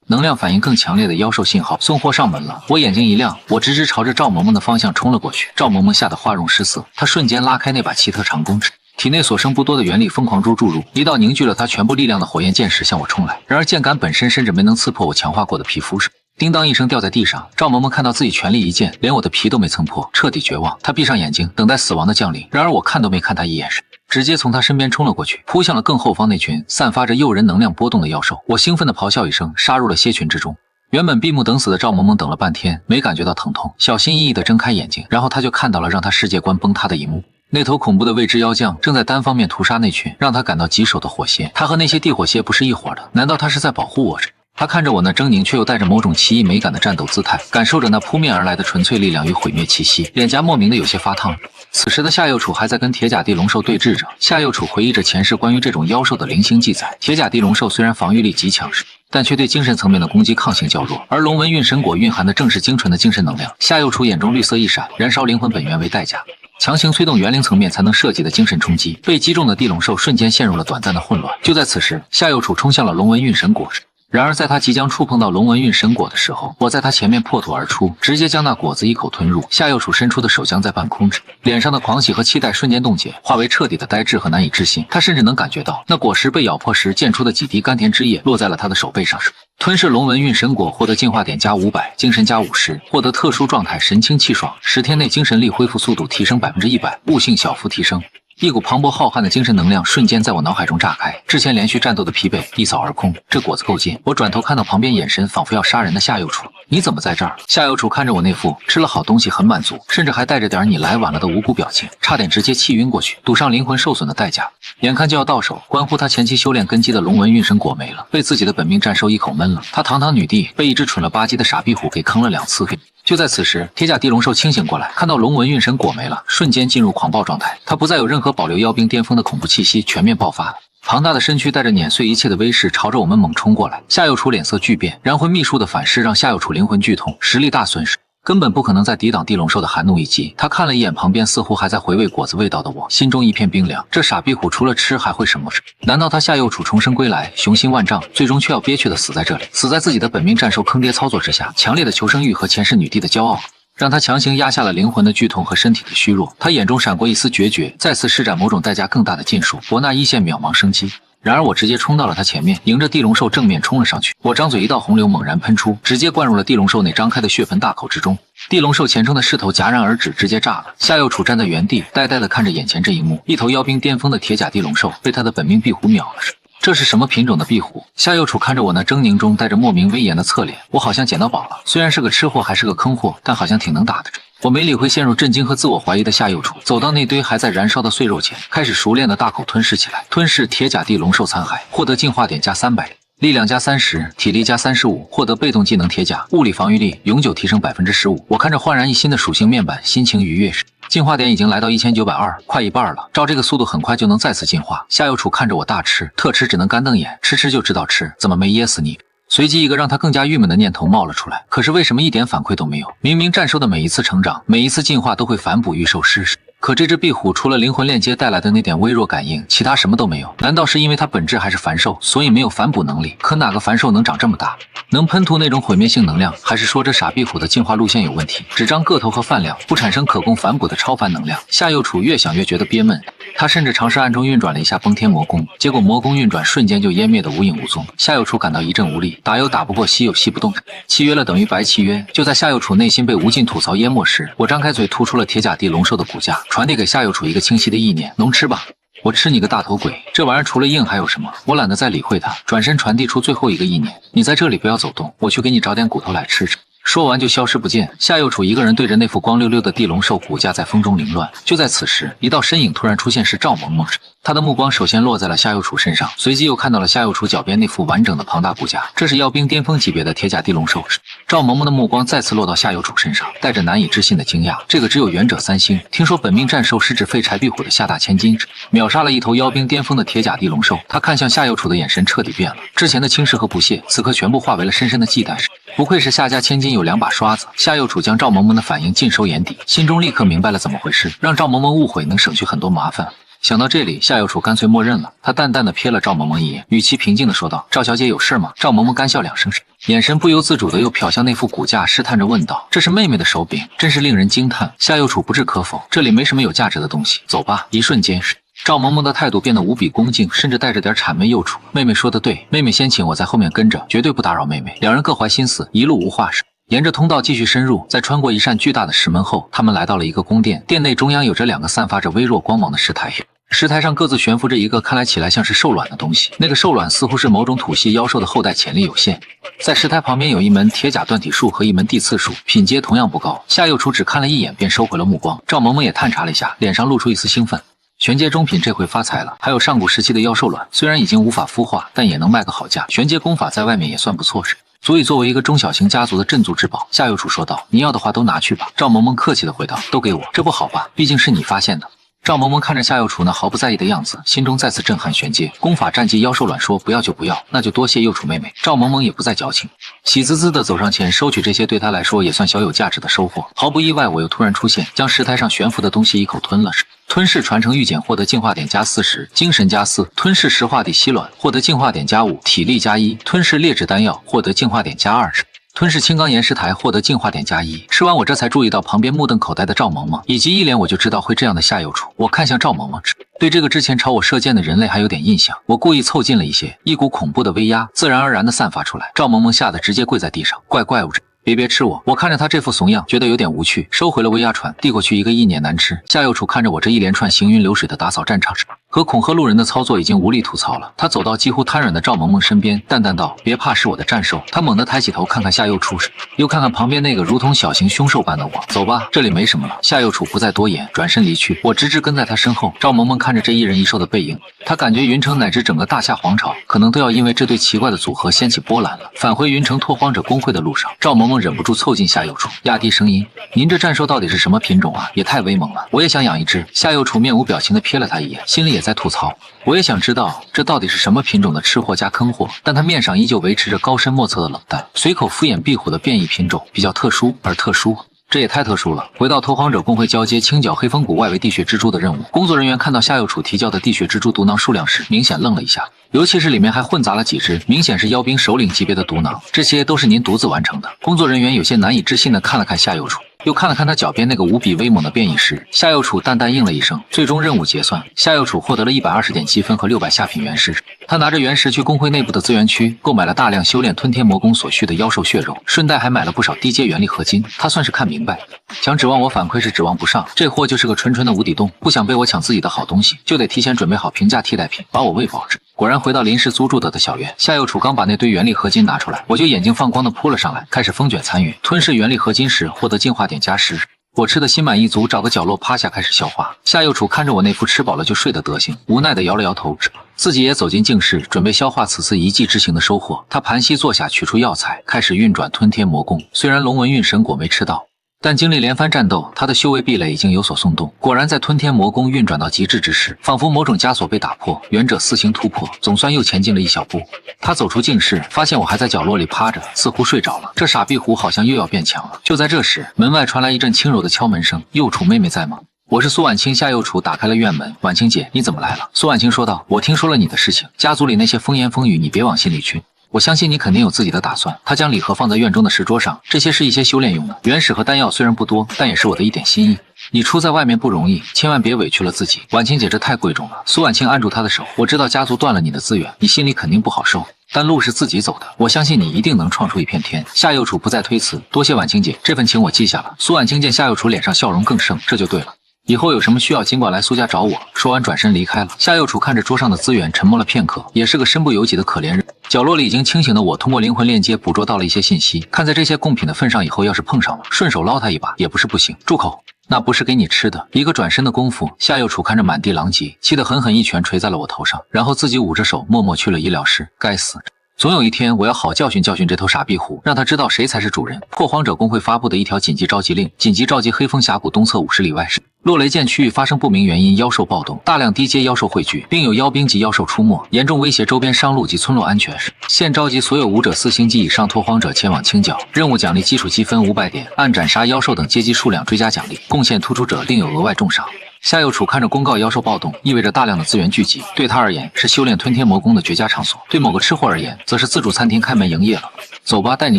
能量反應更強烈的妖獸信號。送貨上門了！我眼睛一亮，我直直朝着趙萌萌的方向衝了過去。趙萌萌嚇得花容失色，她瞬間拉開那把奇特長弓，體內所剩不多的元力瘋狂注入，一道凝聚了她全部力量的火焰箭矢向我衝來。然而箭桿本身甚至沒能刺破我強化過的皮膚。叮當一聲掉在地上，趙萌萌看到自己全力一箭，連我的皮都没蹭破，徹底絕望。她閉上眼睛，等待死亡的降臨。然而我看都沒看她一眼時，直接從她身邊衝了過去，撲向了更後方那群散發着誘人能量波動的妖獸。我興奮地咆哮一聲，殺入了蝎群之中。原本閉目等死的趙萌萌等了半天，沒感覺到疼痛，小心翼翼地睜開眼睛，然後她就看到了讓她世界觀崩塌的一幕。那頭恐怖的未知妖將正在單方面屠殺那群讓他感到棘手的火蝎。他和那些地火蝎不是一夥的，難道他是在保護我？他看着我那猙獰卻又帶着某種奇異美感的戰鬥姿態，感受着那撲面而來的純粹力量與毀滅氣息，臉頰莫名的有些發燙。此時的夏右楚還在跟鐵甲地龍獸對峙着。夏右楚回憶着前世關於這種妖獸的零星記載。鐵甲地龍獸雖然防禦力極強勢，但卻對精神層面的攻擊抗性較弱。而龍紋韻神果蘊含的正是精純的精神能量。夏右楚眼中綠色一閃，燃燒靈魂本源為代價，強行催動元靈層面才能涉及的精神衝擊。被擊中的地龍獸瞬間陷入了短暫的混亂。就在此時，夏右楚衝向了龍紋韻神果。然而在他即将觸碰到龍紋韻神果的時候，我在他前面破土而出，直接將那果子一口吞入。夏右楚伸出的手将在半空，臉上的狂喜和期待瞬間凍結，化為徹底的呆滞和難以置信。他甚至能感覺到那果實被咬破时濺出的幾滴甘甜汁液落在了他的手背上。吞噬龙紋韻神果獲得进化點加500，精神加50，獲得特殊狀態神清氣爽，10天內精神力恢復速度提升100%，悟性小幅提升。一股磅礴浩瀚的精神能量瞬間在我腦海中炸開，之前連續戰鬥的疲憊一掃而空。這果子夠勁！我轉頭看到旁邊眼神仿佛要殺人的夏右楚，你怎麼在這兒？夏右楚看着我那副吃了好東西很滿足，甚至還帶着點你來晚了的無辜表情，差點直接氣暈過去，賭上靈魂受損的代價。眼看就要到手，關乎他前期修煉根基的龍紋韻神果沒了，被自己的本命戰獸一口悶了。他堂堂女帝被一只蠢了吧唧的傻逼虎給坑了2次。就在此时，鐵甲地龍獸清醒過來，看到龙紋韻神果沒了，瞬間進入狂暴狀態。他不再有任何保留妖兵巔峰的恐怖气息，全面爆發。庞大的身軀帶着碾碎一切的威勢，朝着我們猛衝過來。夏右楚臉色巨變，燃魂秘術的反噬讓夏右楚靈魂劇痛，實力大損失。根本不可能再抵擋地龍獸的寒怒一擊。他看了一眼旁邊似乎還在回味果子味道的我，心中一片冰涼。這傻逼虎除了吃還會什麼？難道他夏右楚重生歸來，雄心萬丈，最終卻要憋屈的死在這裡，死在自己的本命戰獸坑爹操作之下？強烈的求生欲和前世女帝的驕傲，讓他強行壓下了靈魂的劇痛和身體的虛弱。他眼中閃過一絲決絕，再次施展某種代價更大的禁術，博那一線渺茫生機。然而我直接衝到了他前面，迎着地龍獸正面衝了上去。我张嘴，一道洪流猛然噴出，直接灌入了地龍獸那張開的血盆大口之中。地龍獸前冲的勢頭戛然而止，直接炸了。夏右楚站在原地，呆呆地看着眼前這一幕。一頭妖兵巔峰的鐵甲地龍獸被他的本命壁虎秒了。這是什麼品種的壁虎？夏右楚看着我那狰狞中帶着莫名威嚴的側臉，我好像撿到寶了。雖然是個吃貨還是個坑貨，但好像挺能打的。我沒理會陷入震驚和自我懷疑的夏右楚，走到那堆還在燃燒的碎肉前，開始熟練的大口吞噬起來。吞噬鐵甲地龍獸殘骸，獲得進化點加300，力量加30，體力加35，獲得被動技能鐵甲，物理防禦力永久提升15%。我看着煥然一新的屬性面板，心情愉悅。进化點已經來到1920，快一半了。照這個速度，很快就能再次進化。夏右楚看着我大吃特吃，只能干瞪眼，吃就知道吃，怎麼沒噎死你？隨即一個讓他更加鬱悶的念頭冒了出來，可是為什麼一點反饋都沒有？明明戰獸的每一次成長，每一次進化都會反哺御獸師，可這只壁虎除了靈魂鏈接帶來的那點微弱感應，其他什麼都沒有。難道是因為它本質還是凡獸，所以沒有反哺能力？可哪個凡獸能長這麼大，能噴吐那種毀滅性能量？還是說這傻壁虎的進化路線有問題，只長個頭和飯量，不產生可供反哺的超凡能量？夏右楚越想越覺得憋悶，他甚至嘗試暗中運轉了一下崩天魔功，結果魔功運轉瞬間就湮滅得無影無蹤。夏右楚感到一陣無力，打又打不過，吸又吸不動，契約了等於白契約。就在夏右楚內心被無盡吐槽淹沒時，我張開嘴吐出了鐵甲地龍獸的骨架，傳遞給夏右楚一個清晰的意念：能吃吧？我吃你個大頭鬼！這玩意兒除了硬還有什麼？我懶得再理會它，轉身傳遞出最後一個意念：你在這裡不要走動，我去給你找點骨頭來吃吃。說完就消失不見。夏右楚一個人對着那副光溜溜的地龍獸骨架在風中凌亂。就在此時，一道身影突然出現，是趙萌萌。他的目光首先落在了夏右楚身上，隨即又看到了夏右楚腳邊那副完整的龐大骨架，這是妖兵巔峰級別的鐵甲地龍獸。趙萌萌的目光再次落到夏右楚身上，帶着難以置信的驚訝。這個只有元者3星，聽說本命戰獸是指廢柴壁虎的下大千金，秒殺了一頭妖兵巔峰的鐵甲地龍獸。他看向夏右楚的眼神徹底變了，之前的輕視和不屑，此刻全部化為了深深的忌惮。不愧是夏家千金有2把刷子。夏右楚将趙萌萌的反應盡收眼底，心中立刻明白了怎麼回事，讓趙萌萌誤會能省去很多麻煩。想到這裡，夏右楚乾脆默認了。他淡淡的瞥了趙萌萌一眼，語氣平靜的說道：“趙小姐有事嗎？”趙萌萌乾笑2聲，眼神不由自主的又瞟向那副骨架，試探着問道：“這是妹妹的手柄，真是令人驚嘆。”夏右楚不置可否，這裡沒什麼有價值的東西，走吧。一瞬間，趙萌萌的態度變得無比恭敬，甚至帶着點谄媚幼楚。妹妹說的對，妹妹先請，我在後面跟着，絕對不打擾妹妹。兩人各懷心思，一路無話事。沿着通道繼續深入，在穿過一扇巨大的石門後，他們來到了一個宮殿。殿內中央有着2個散發着微弱光芒的石台，石台上各自懸浮着一個看起来像是獸卵的東西，那個獸卵似乎是某種土系妖獸的後代，潛力有限。在石台旁邊有一門鐵甲斷體術和一門地刺術，品階同樣不高。夏右楚只看了一眼便收回了目光，趙萌萌也探查了一下，臉上露出一絲興奮。玄階中品這回發財了，還有上古時期的妖獸卵，雖然已經無法孵化，但也能賣個好價。玄階功法在外面也算不錯。足以作為一個中小型家族的鎮族之寶。夏右楚說道：“你要的話都拿去吧。”趙萌萌客氣地回道：“都給我，這不好吧？畢竟是你發現的。”趙萌萌看着夏右楚那毫不在意的樣子，心中再次震撼玄階功法战技妖獸卵，說不要就不要，那就多謝右楚妹妹。趙萌萌也不再矯情，喜滋滋地走上前收取這些对她來說也算小有價值的收穫。毫不意外，我又突然出現，將石台上悬浮的東西一口吞了。吞噬傳承玉简獲得进化點+40，精神+4；吞噬石化底吸卵獲得進化點+5，體力+1；吞噬劣質丹藥獲得進化點+20。吞噬青鋼岩石台獲得進化點+1。吃完我這才注意到旁邊目瞪口呆的趙萌萌，以及一臉我就知道會這樣的夏右楚。我看向趙萌萌，對這個之前朝我射箭的人類還有點印象。我故意湊近了一些，一股恐怖的威壓自然而然地散發出來。趙萌萌嚇得直接跪在地上，怪物！別吃我！我看着他這副慫樣，覺得有點無趣，收回了威压傳，遞過去一個一年難吃。夏右楚看着我這一連串行雲流水的打掃戰場和恐嚇路人的操作，已經無力吐槽了。他走到幾乎癱軟的趙萌萌身邊，淡淡道：“別怕，是我的戰獸。”他猛地抬起頭看看夏右楚，又看看旁邊那個如同小型凶獸般的我。走吧，這裡沒什麼了。夏右楚不再多言，轉身離去。我直直跟在他身後。趙萌萌看着這一人一獸的背影，他感覺雲城乃至整個大夏皇朝可能都要因為這對奇怪的組合掀起波瀾了。返回雲城拓荒者公會的路上，趙萌萌忍不住湊近夏右楚，壓低聲音：“您這戰獸到底是什麼品種啊？也太威猛了！我也想養一只。”夏右楚面無表情地瞥了他一眼，心裡也在吐槽：我也想知道這到底是什麼品種的吃貨加坑貨。但他面上依舊維持着高深莫測的冷淡，隨口敷衍壁虎的变異品種比較特殊，而特殊。這也太特殊了。回到拓荒者公會交接清剿黑风谷外围地穴蜘蛛的任務，工作人員看到夏右楚提交的地穴蜘蛛毒囊數量时，明顯愣了一下，尤其是裡面還混雜了幾只明顯是妖兵首領級別的毒囊。這些都是您獨自完成的？工作人員有些難以置信地看了看夏右楚，又看了看他腳邊那個无比威猛的变异石。夏右楚淡淡应了一聲，最終任務結算，夏右楚獲得了120點積分和600下品原石。他拿着原石去公會內部的資源區購買了大量修煉吞天魔功所需的妖獸血肉，順帶還買了不少低階元力合金。他算是看明白，想指望我反饋是指望不上，這貨就是個纯纯的無底洞，不想被我搶自己的好東西，就得提前準備好平價替代品，把我餵飽。果然回到臨時租住的小園，夏右楚剛把那堆元力合金拿出來，我就眼睛放光的撲了上來，開始風卷殘雲。吞噬元力合金時獲得進化點+10。我吃的心滿意足，找個角落趴下開始消化。夏右楚看着我那副吃飽了就睡的德行，無奈的摇了搖頭，自己也走进静室，準備消化此次一技之行的收穫。他盘膝坐下，取出藥材，開始運轉吞天魔功。雖然龍紋韻神果沒吃到，但經歷連番戰鬥，他的修為壁壘已經有所鬆動。果然在吞天魔功運轉到極致之時，仿佛某種枷鎖被打破，元者四星突破，總算又前進了一小步。他走出靜室，發現我還在角落裡趴着，似乎睡着了。這傻逼虎好像又要變強了。就在這時，門外傳來一陣輕柔的敲門聲：“右楚妹妹在嗎？”我是蘇婉清。夏右楚打開了院門：“婉清姐，你怎麼來了？”蘇婉清說道：“我聽說了你的事情，家族裡那些風言風語你別往心裡去。我相信你肯定有自己的打算。”他將禮盒放在院中的石桌上，這些是一些修煉用的原石和丹藥，雖然不多，但也是我的一點心意。你出在外面不容易，千萬別委屈了自己。婉清姐，這太貴重了。蘇婉清按住他的手，我知道家族斷了你的資源，你心裡肯定不好受，但路是自己走的，我相信你一定能創出一片天。夏右楚不再推辭，多謝婉清姐，這份情我記下了。蘇婉清見夏右楚臉上笑容更盛，這就對了。以後有什麼需要盡管來蘇家找我。說完轉身離開了。夏右楚看着桌上的資源，沉默了片刻，也是個身不由己的可憐人。角落裡已經清醒的我，通過靈魂鏈接捕捉到了一些信息，看在這些贡品的份上，以後要是碰上了，順手撈他一把也不是不行。住口！那不是給你吃的。一個轉身的功夫，夏右楚看着滿地狼藉，氣得狠狠一拳捶在了我頭上，然後自己捂着手默默去了医療室。該死！總有一天我要好教訓教訓這头傻逼虎，讓他知道誰才是主人。拓荒者公会發布的一條緊急召集令：緊急召集黑風峽谷東側50里外落雷澗區域發生不明原因妖獸暴動，大量低階妖獸匯聚，並有妖兵級妖獸出沒，嚴重威脅周邊商路及村落安全。現召集所有武者4星級以上拓荒者前往清剿，任務獎勵基礎積分500點，按斬殺妖獸等階級數量追加獎勵，貢獻突出者另有額外重賞。夏右楚看着公告妖獸暴動，意味着大量的資源聚集，對他而言是修煉吞天魔功的絕佳場所，对某個吃貨而言則是自助餐廳開門營業了。走吧，帶你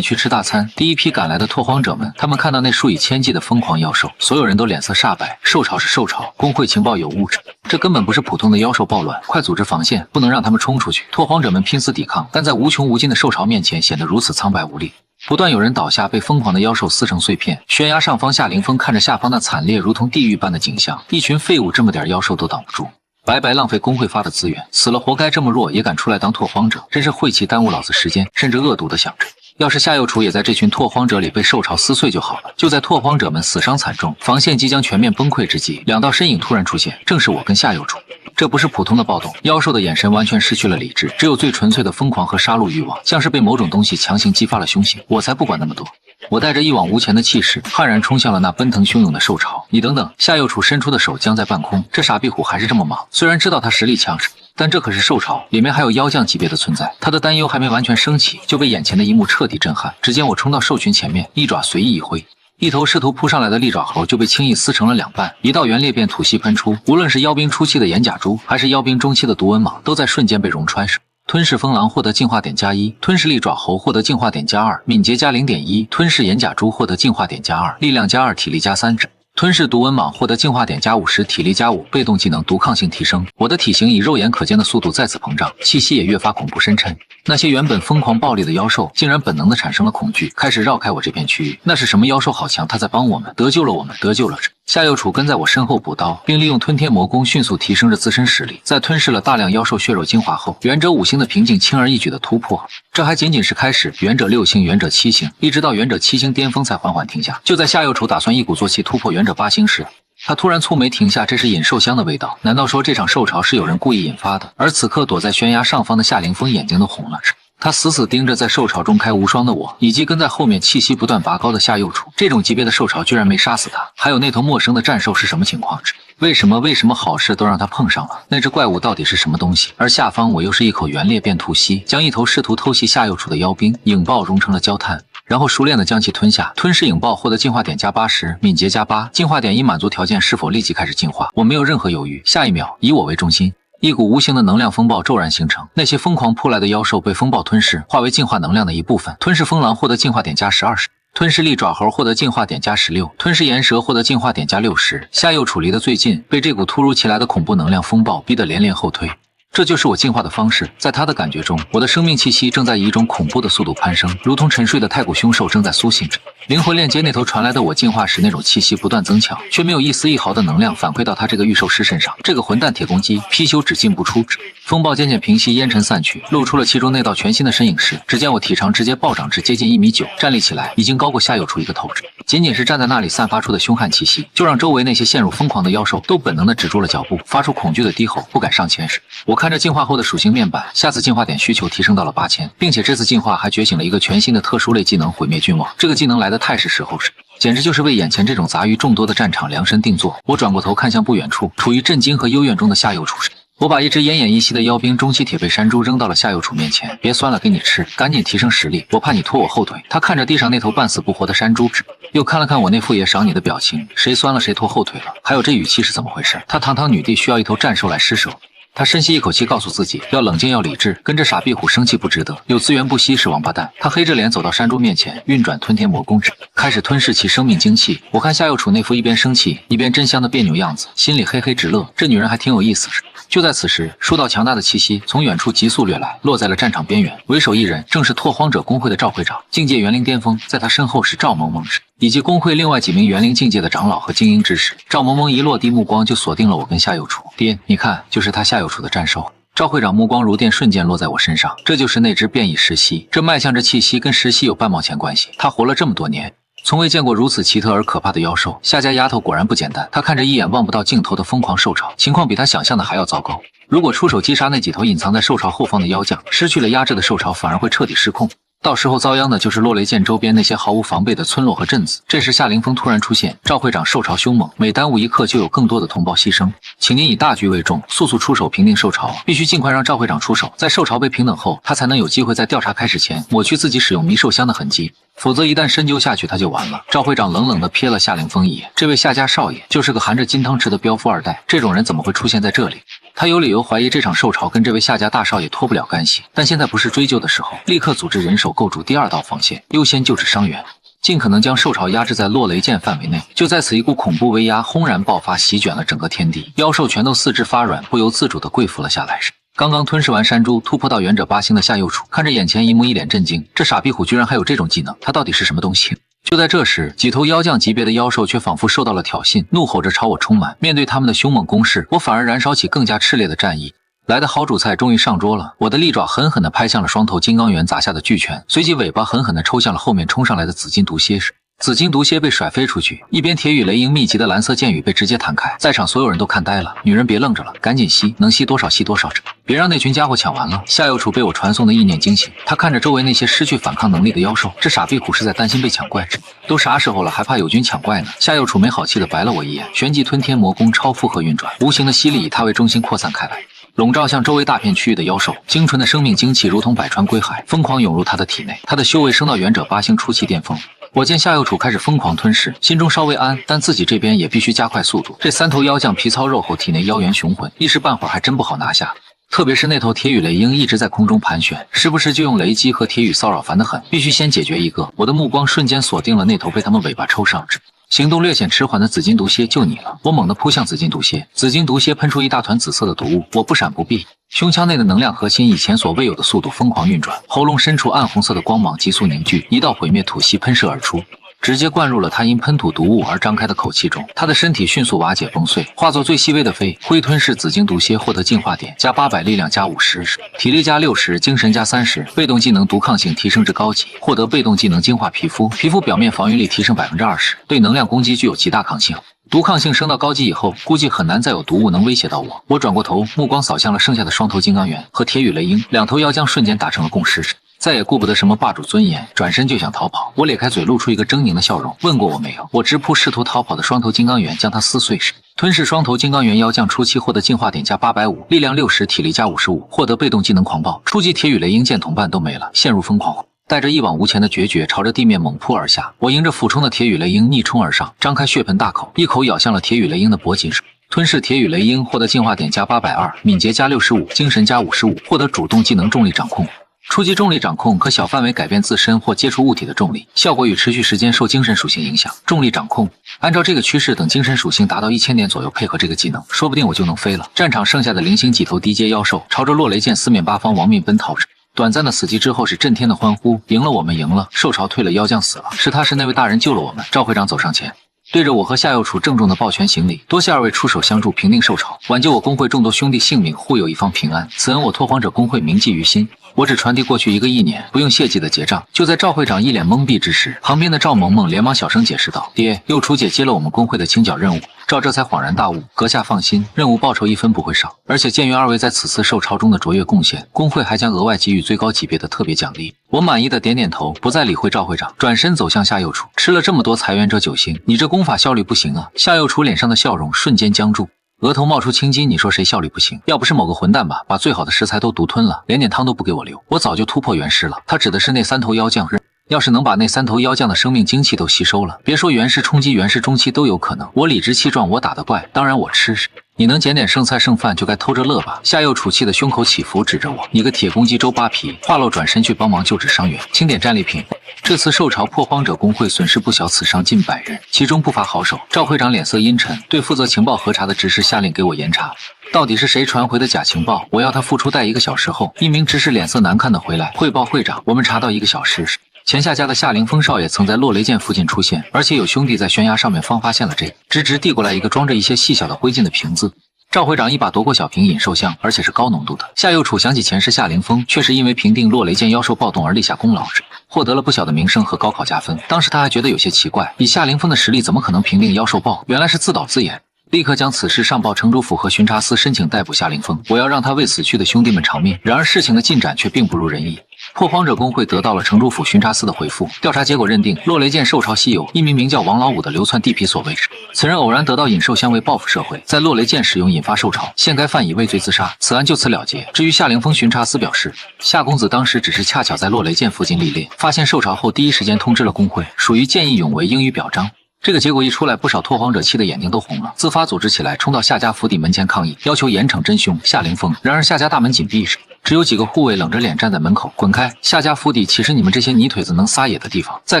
去吃大餐。第一批趕來的拓荒者們，他們看到那數以千計的瘋狂妖獸，所有人都臉色煞白。受潮是受潮，公會情報有誤，這根本不是普通的妖獸暴亂，快組織防線，不能讓他們衝出去。拓荒者們拼死抵抗，但在無窮無盡的受潮面前顯得如此蒼白無力。不斷有人倒下，被瘋狂的妖獸撕成碎片。懸崖上方，夏凌風看着下方那慘烈如同地獄般的景象，一群廢物這麼點妖獸都擋不住，白白浪費公會發的資源，死了活該。這麼弱也敢出來當拓荒者，真是晦氣，耽誤老子時間。甚至惡毒的想着，要是夏右楚也在這群拓荒者裡被受潮撕碎就好了。就在拓荒者們死傷慘重，防線即將全面崩潰之際，兩道身影突然出現，正是我跟夏右楚。這不是普通的暴動，妖獸的眼神完全失去了理智，只有最纯粹的瘋狂和殺戮欲望，像是被某種東西強行激发了凶性。我才不管那麼多。我带着一往无前的气勢，悍然衝向了那奔騰洶湧的兽潮。你等等！夏右楚伸出的手僵在半空，这傻逼虎還是這麼莽。雖然知道他實力強勢，但這可是獸潮，裡面還有妖將級別的存在。他的擔憂還沒完全升起，就被眼前的一幕徹底震撼。只見我衝到獸群前面，一爪隨意一揮，一頭試圖撲上來的利爪猴就被輕易撕成了2半，一道圓裂變吐息噴出。無論是妖兵初期的眼甲蛛，還是妖兵中期的毒蚊蟒，都在瞬間被溶穿。吞噬風狼獲得进化點+1，吞噬利爪猴獲得進化點+2，敏捷加0.1，吞噬眼甲蛛獲得進化點+2，力量+2，体力+3。吞噬毒蚊蟒獲得進化点+50，体力+5，被動技能毒抗性提升。我的体型以肉眼可見的速度再次膨脹，气息也越發恐怖深沉。那些原本瘋狂暴力的妖獸，竟然本能的產生了恐懼，開始繞開我這片區域。那是什麼妖獸？好強！他在幫我們，得救了我們，得救了！夏右楚跟在我身後補刀，並利用吞天魔功迅速提升着自身實力。在吞噬了大量妖獸血肉精華後，元者5星的瓶頸輕而易舉的突破。這還僅僅是開始，元者6星、元者7星，一直到元者7星巔峰才緩緩停下。就在夏右楚打算一鼓作氣突破元者8星時，他突然蹙眉停下，這是引獸香的味道。难道說這場獸潮是有人故意引發的？而此刻躲在懸崖上方的夏凌風眼睛都紅了。他死死盯着在獸潮中開無雙的我，以及跟在後面氣息不斷拔高的夏右楚。這種級別的獸潮居然沒殺死他，還有那頭陌生的戰獸是什麼情況？為什麼好事都讓他碰上了？那只怪物到底是什麼東西？而下方我又是一口圓裂变吐息，將一頭試圖偷襲夏右楚的妖兵影豹融成了焦炭，然後熟練的将其吞下。吞噬影豹獲得進化點+80，敏捷+8，进化點一滿足條件是否立即開始進化？我沒有任何猶豫，下一秒以我為中心，一股無形的能量風暴骤然形成，那些瘋狂撲來的妖獸被風暴吞噬，化為進化能量的一部分。吞噬風狼獲得進化點+12，吞噬利爪猴獲得進化點+16，吞噬岩蛇獲得進化點+60。夏右楚離得最近，被這股突如其來的恐怖能量風暴逼得連連後退。這就是我進化的方式，在他的感覺中，我的生命氣息正在以一種恐怖的速度攀升，如同沉睡的太古凶獸正在蘇醒着。靈魂鏈接那頭傳來的我進化時那種氣息不斷增強，卻沒有一絲一毫的能量反饋到他這個御獸師身上。這個混蛋鐵公雞，貔貅只進不出。風暴漸漸平息，煙塵散去，露出了其中那道全新的身影時，只見我體長直接暴漲至接近1.9米，站立起來已經高過夏右楚一個頭。僅僅是站在那裡散發出的凶悍氣息，就讓周圍那些陷入瘋狂的妖獸都本能地止住了腳步，發出恐懼的低吼，不敢上前時。我看着進化後的屬性面板，下次進化點需求提升到了8000，並且這次進化還覺醒了一個全新的特殊類技能毀滅君王。這個技能來得太是時候，簡直就是為眼前這種雜魚眾多的戰場量身定做。我轉過頭看向不遠處處於震驚和幽怨中的夏右楚時，我把一只奄奄一息的妖兵中期鐵背山豬扔到了夏右楚面前。別酸了，給你吃，趕緊提升實力，我怕你拖我後腿。他看着地上那头半死不活的山豬，又看了看我那副也赏你的表情，誰酸了誰拖後腿了？還有这語氣是怎麼回事？他堂堂女帝需要一頭戰獸來施捨。他深吸一口氣，告訴自己要冷靜，要理智，跟着傻壁虎生氣不值得，有資源不稀是王八蛋。他黑着臉走到山豬面前，運轉吞天魔功，開始吞噬其生命精氣。我看夏右楚那副一邊生氣一邊真香的彆扭樣子，心裡嘿嘿直樂，這女人還挺有意思。就在此時，數道強大的气息從遠處急速掠來，落在了戰場邊緣。為首一人正是拓荒者公會的趙會長，境界元靈巔峰，在他身後是趙萌萌，以及公會另外幾名元靈境界的長老和精英之士。趙萌萌一落地，目光就锁定了我跟夏右楚。爹，你看，就是他夏右楚的戰獸。趙會長目光如電，瞬間落在我身上。这就是那只变異石蜥，這脈象着氣息跟石蜥有半毛錢關係。他活了這麼多年，從未見過如此奇特而可怕的妖獸。夏家丫頭果然不簡單。他看着一眼望不到盡頭的瘋狂獸潮，情況比他想象的還要糟糕。如果出手擊殺那幾頭隱藏在獸潮後方的妖將，失去了壓制的獸潮反而會徹底失控。到時候遭殃的就是落雷劍周邊那些毫无防備的村落和鎮子。這時夏凌風突然出現，趙會長獸潮凶猛，每耽誤一刻就有更多的同胞犧牲，請您以大局為重，速速出手平定獸潮，必須盡快讓趙會長出手，在獸潮被平等後，他才能有機會在調查開始前抹去自己使用迷獸香的痕跡，否則一旦深究下去他就完了。趙會長冷冷地瞥了夏凌風一眼，這位夏家少爺就是個含着金湯匙的飆富二代，這種人怎麼會出現在這裡？他有理由懷疑這場獸潮跟這位夏家大少爺脫不了干係，但現在不是追究的時候，立刻組織人手構築第二道防線，優先救治傷員，盡可能將獸潮壓制在落雷劍範圍內。就在此，一股恐怖威壓轟然爆發，席捲了整個天地，妖獸全都四肢發軟，不由自主地跪伏了下來。剛剛吞噬完山豬，突破到元者8星的夏右楚看着眼前一幕，一臉震驚，這傻逼虎居然還有這種技能，他到底是什麼東西？就在這時，幾頭妖將級別的妖獸卻仿佛受到了挑釁，怒吼着朝我衝滿。面對他們的凶猛攻勢，我反而燃燒起更加熾烈的戰意。來的好主菜終於上桌了，我的利爪狠狠地拍向了雙頭金剛猿砸下的巨拳，隨即尾巴狠狠地抽向了後面衝上來的紫金毒蠍。紫金毒蠍被甩飛出去，一邊鐵羽雷鷹密集的藍色箭雨被直接弹開，在場所有人都看呆了。女人別愣着了，趕緊吸，能吸多少吸多少，別讓那群家伙搶完了。夏右楚被我傳送的意念驚醒，他看着周圍那些失去反抗能力的妖獸，這傻逼虎是在擔心被搶怪，都啥時候了還怕友軍搶怪呢？夏右楚沒好氣的白了我一眼，旋即吞天魔功超負荷運轉，無形的吸力以他為中心擴散開來，籠罩向周圍大片區域的妖獸，精純的生命精氣如同百川歸海，瘋狂湧入他的體內。他的修為升到元者8星初期巔峰。我見夏右楚開始瘋狂吞噬，心中稍微安，但自己這邊也必須加快速度。這3頭妖將皮糙肉厚，體內妖元雄渾，一時半會兒還真不好拿下。特別是那頭鐵羽雷鷹一直在空中盤旋，時不時就用雷擊和鐵羽騷擾，煩得很，必須先解決一個。我的目光瞬間鎖定了那頭被他們尾巴抽上行動略顯遲緩的紫金毒蠍，就你了！我猛地撲向紫金毒蠍，紫金毒蠍噴出一大團紫色的毒霧，我不閃不避，胸腔內的能量核心以前所未有的速度瘋狂運轉，喉嚨深處暗紅色的光芒急速凝聚，一道毀滅吐息噴射而出，直接灌入了他因噴吐毒霧而張開的口氣中，他的身體迅速瓦解崩碎，化作最細微的飞灰吞噬紫金毒蠍，獲得进化點加800，力量加50，體力加60，精神加30，被动技能毒抗性提升至高级，獲得被动技能净化皮膚，皮膚表面防禦力提升20%，对能量攻擊具有极大抗性。毒抗性升到高级以後，估計很难再有毒物能威脅到我。我轉過頭，目光掃向了剩下的雙頭金剛猿和鐵羽雷鷹，2頭妖將瞬間打成了共識。再也顧不得什麼霸主尊嚴，轉身就想逃跑。我咧開嘴，露出一個猙獰的笑容，問過我沒有？我直撲試圖逃跑的雙頭金剛猿，將它撕碎。吞噬雙頭金剛猿妖將初期獲得進化點加850，力量60，體力加55，獲得被動技能狂暴。初級鐵羽雷鷹見同伴都沒了，陷入瘋狂。帶着一往無前的決絕，朝着地面猛撲而下。我迎着俯衝的鐵羽雷鷹逆衝而上，張開血盆大口，一口咬向了鐵羽雷鷹的脖頸。吞噬鐵羽雷鷹，獲得進化點加820，敏捷加65，精神加55，獲得主動技能重力掌控。初級重力掌控可小範圍改變自身或接觸物體的重力，效果與持續時間受精神屬性影響。重力掌控，按照這個趨勢，等精神屬性達到1000點左右，配合這個技能，說不定我就能飛了。戰場剩下的零星幾頭低階妖獸，朝着落雷劍四面八方亡命奔逃。短暫的死寂之後是震天的歡呼，贏了，我們贏了，獸潮退了，妖將死了，是他，是那位大人救了我們。趙會長走上前，對着我和夏右楚郑重的抱拳行禮，多謝2位出手相助，平定獸潮，挽救我公會眾多兄弟性命，護佑一方平安，此恩我拓荒者公會銘記於心。我只傳遞過去1個意念，不用謝祭的結賬。就在趙會長一臉懵逼之時，旁邊的趙萌萌連忙小聲解釋道：“爹，右楚姐接了我們公會的清剿任務。”趙這才恍然大悟，閣下放心，任務報酬1分不會少，而且鑑於2位在此次獸潮中的卓越貢獻，公會還將額外給予最高級別的特別獎勵。我滿意的點點頭，不再理會趙會長，轉身走向夏右楚。吃了這麼多財源者9星，你這功法效率不行啊！夏右楚臉上的笑容瞬間僵住，額頭冒出青筋，你說誰效率不行？要不是某個混蛋吧，把最好的食材都獨吞了，连點湯都不給我留，我早就突破元師了。他指的是那3頭妖將，要是能把那3頭妖将的生命精氣都吸收了，別說元師冲擊元師中期都有可能。我理直氣壯，我打得怪，當然我吃。你能撿點剩菜剩飯就該偷着樂吧。夏右楚氣的胸口起伏，指着我，你個鐵公雞周扒皮，話落轉身去幫忙救治傷员，清點戰利品。這次獸潮破荒者公會損失不小，死傷近100人，其中不乏好手。趙會長臉色陰沉，對負責情報核查的執事下令給我嚴查。到底是誰傳回的假情報？我要他付出待1個小時後，一名執事臉色難看的回来匯報會長，我們查到1個小時前夏家的夏凌風少爺曾在落雷澗附近出現，而且有兄弟在懸崖上面方發現了這個，直直遞過來一個裝着一些細小的灰燼的瓶子。趙會長一把夺過小瓶引獸香，而且是高濃度的。夏右楚想起前世夏凌風確實因為平定落雷澗妖獸暴動而立下功勞，獲得了不小的名聲和高考加分。當時他還覺得有些奇怪，以夏凌風的實力怎麼可能平定妖獸暴？原來是自導自演。立刻将此事上報城主府和巡查司，申請逮捕夏凌風，我要讓他為死去的兄弟們償命。然而事情的进展卻並不如人意。破荒者公会得到了城主府巡查司的回复，調查結果認定落雷澗獸潮稀有，一名名叫王老五的流竄地痞所為。此人偶然得到引獸香為報復社會，在落雷澗使用引發獸潮，現該犯以畏罪自殺，此案就此了結。至於夏凌風巡查司表示，夏公子當時只是恰巧在落雷澗附近歷練，發現獸潮後第一時間通知了公會，屬於見義勇為，應予表彰。這個結果一出來，不少拓荒者氣得眼睛都紅了，自發組織起來，衝到夏家府邸門前抗議，要求嚴懲真凶夏凌風。然而夏家大門緊閉時，只有幾個護衛冷着臉站在門口，滾開！夏家府邸豈是你們這些泥腿子能撒野的地方？再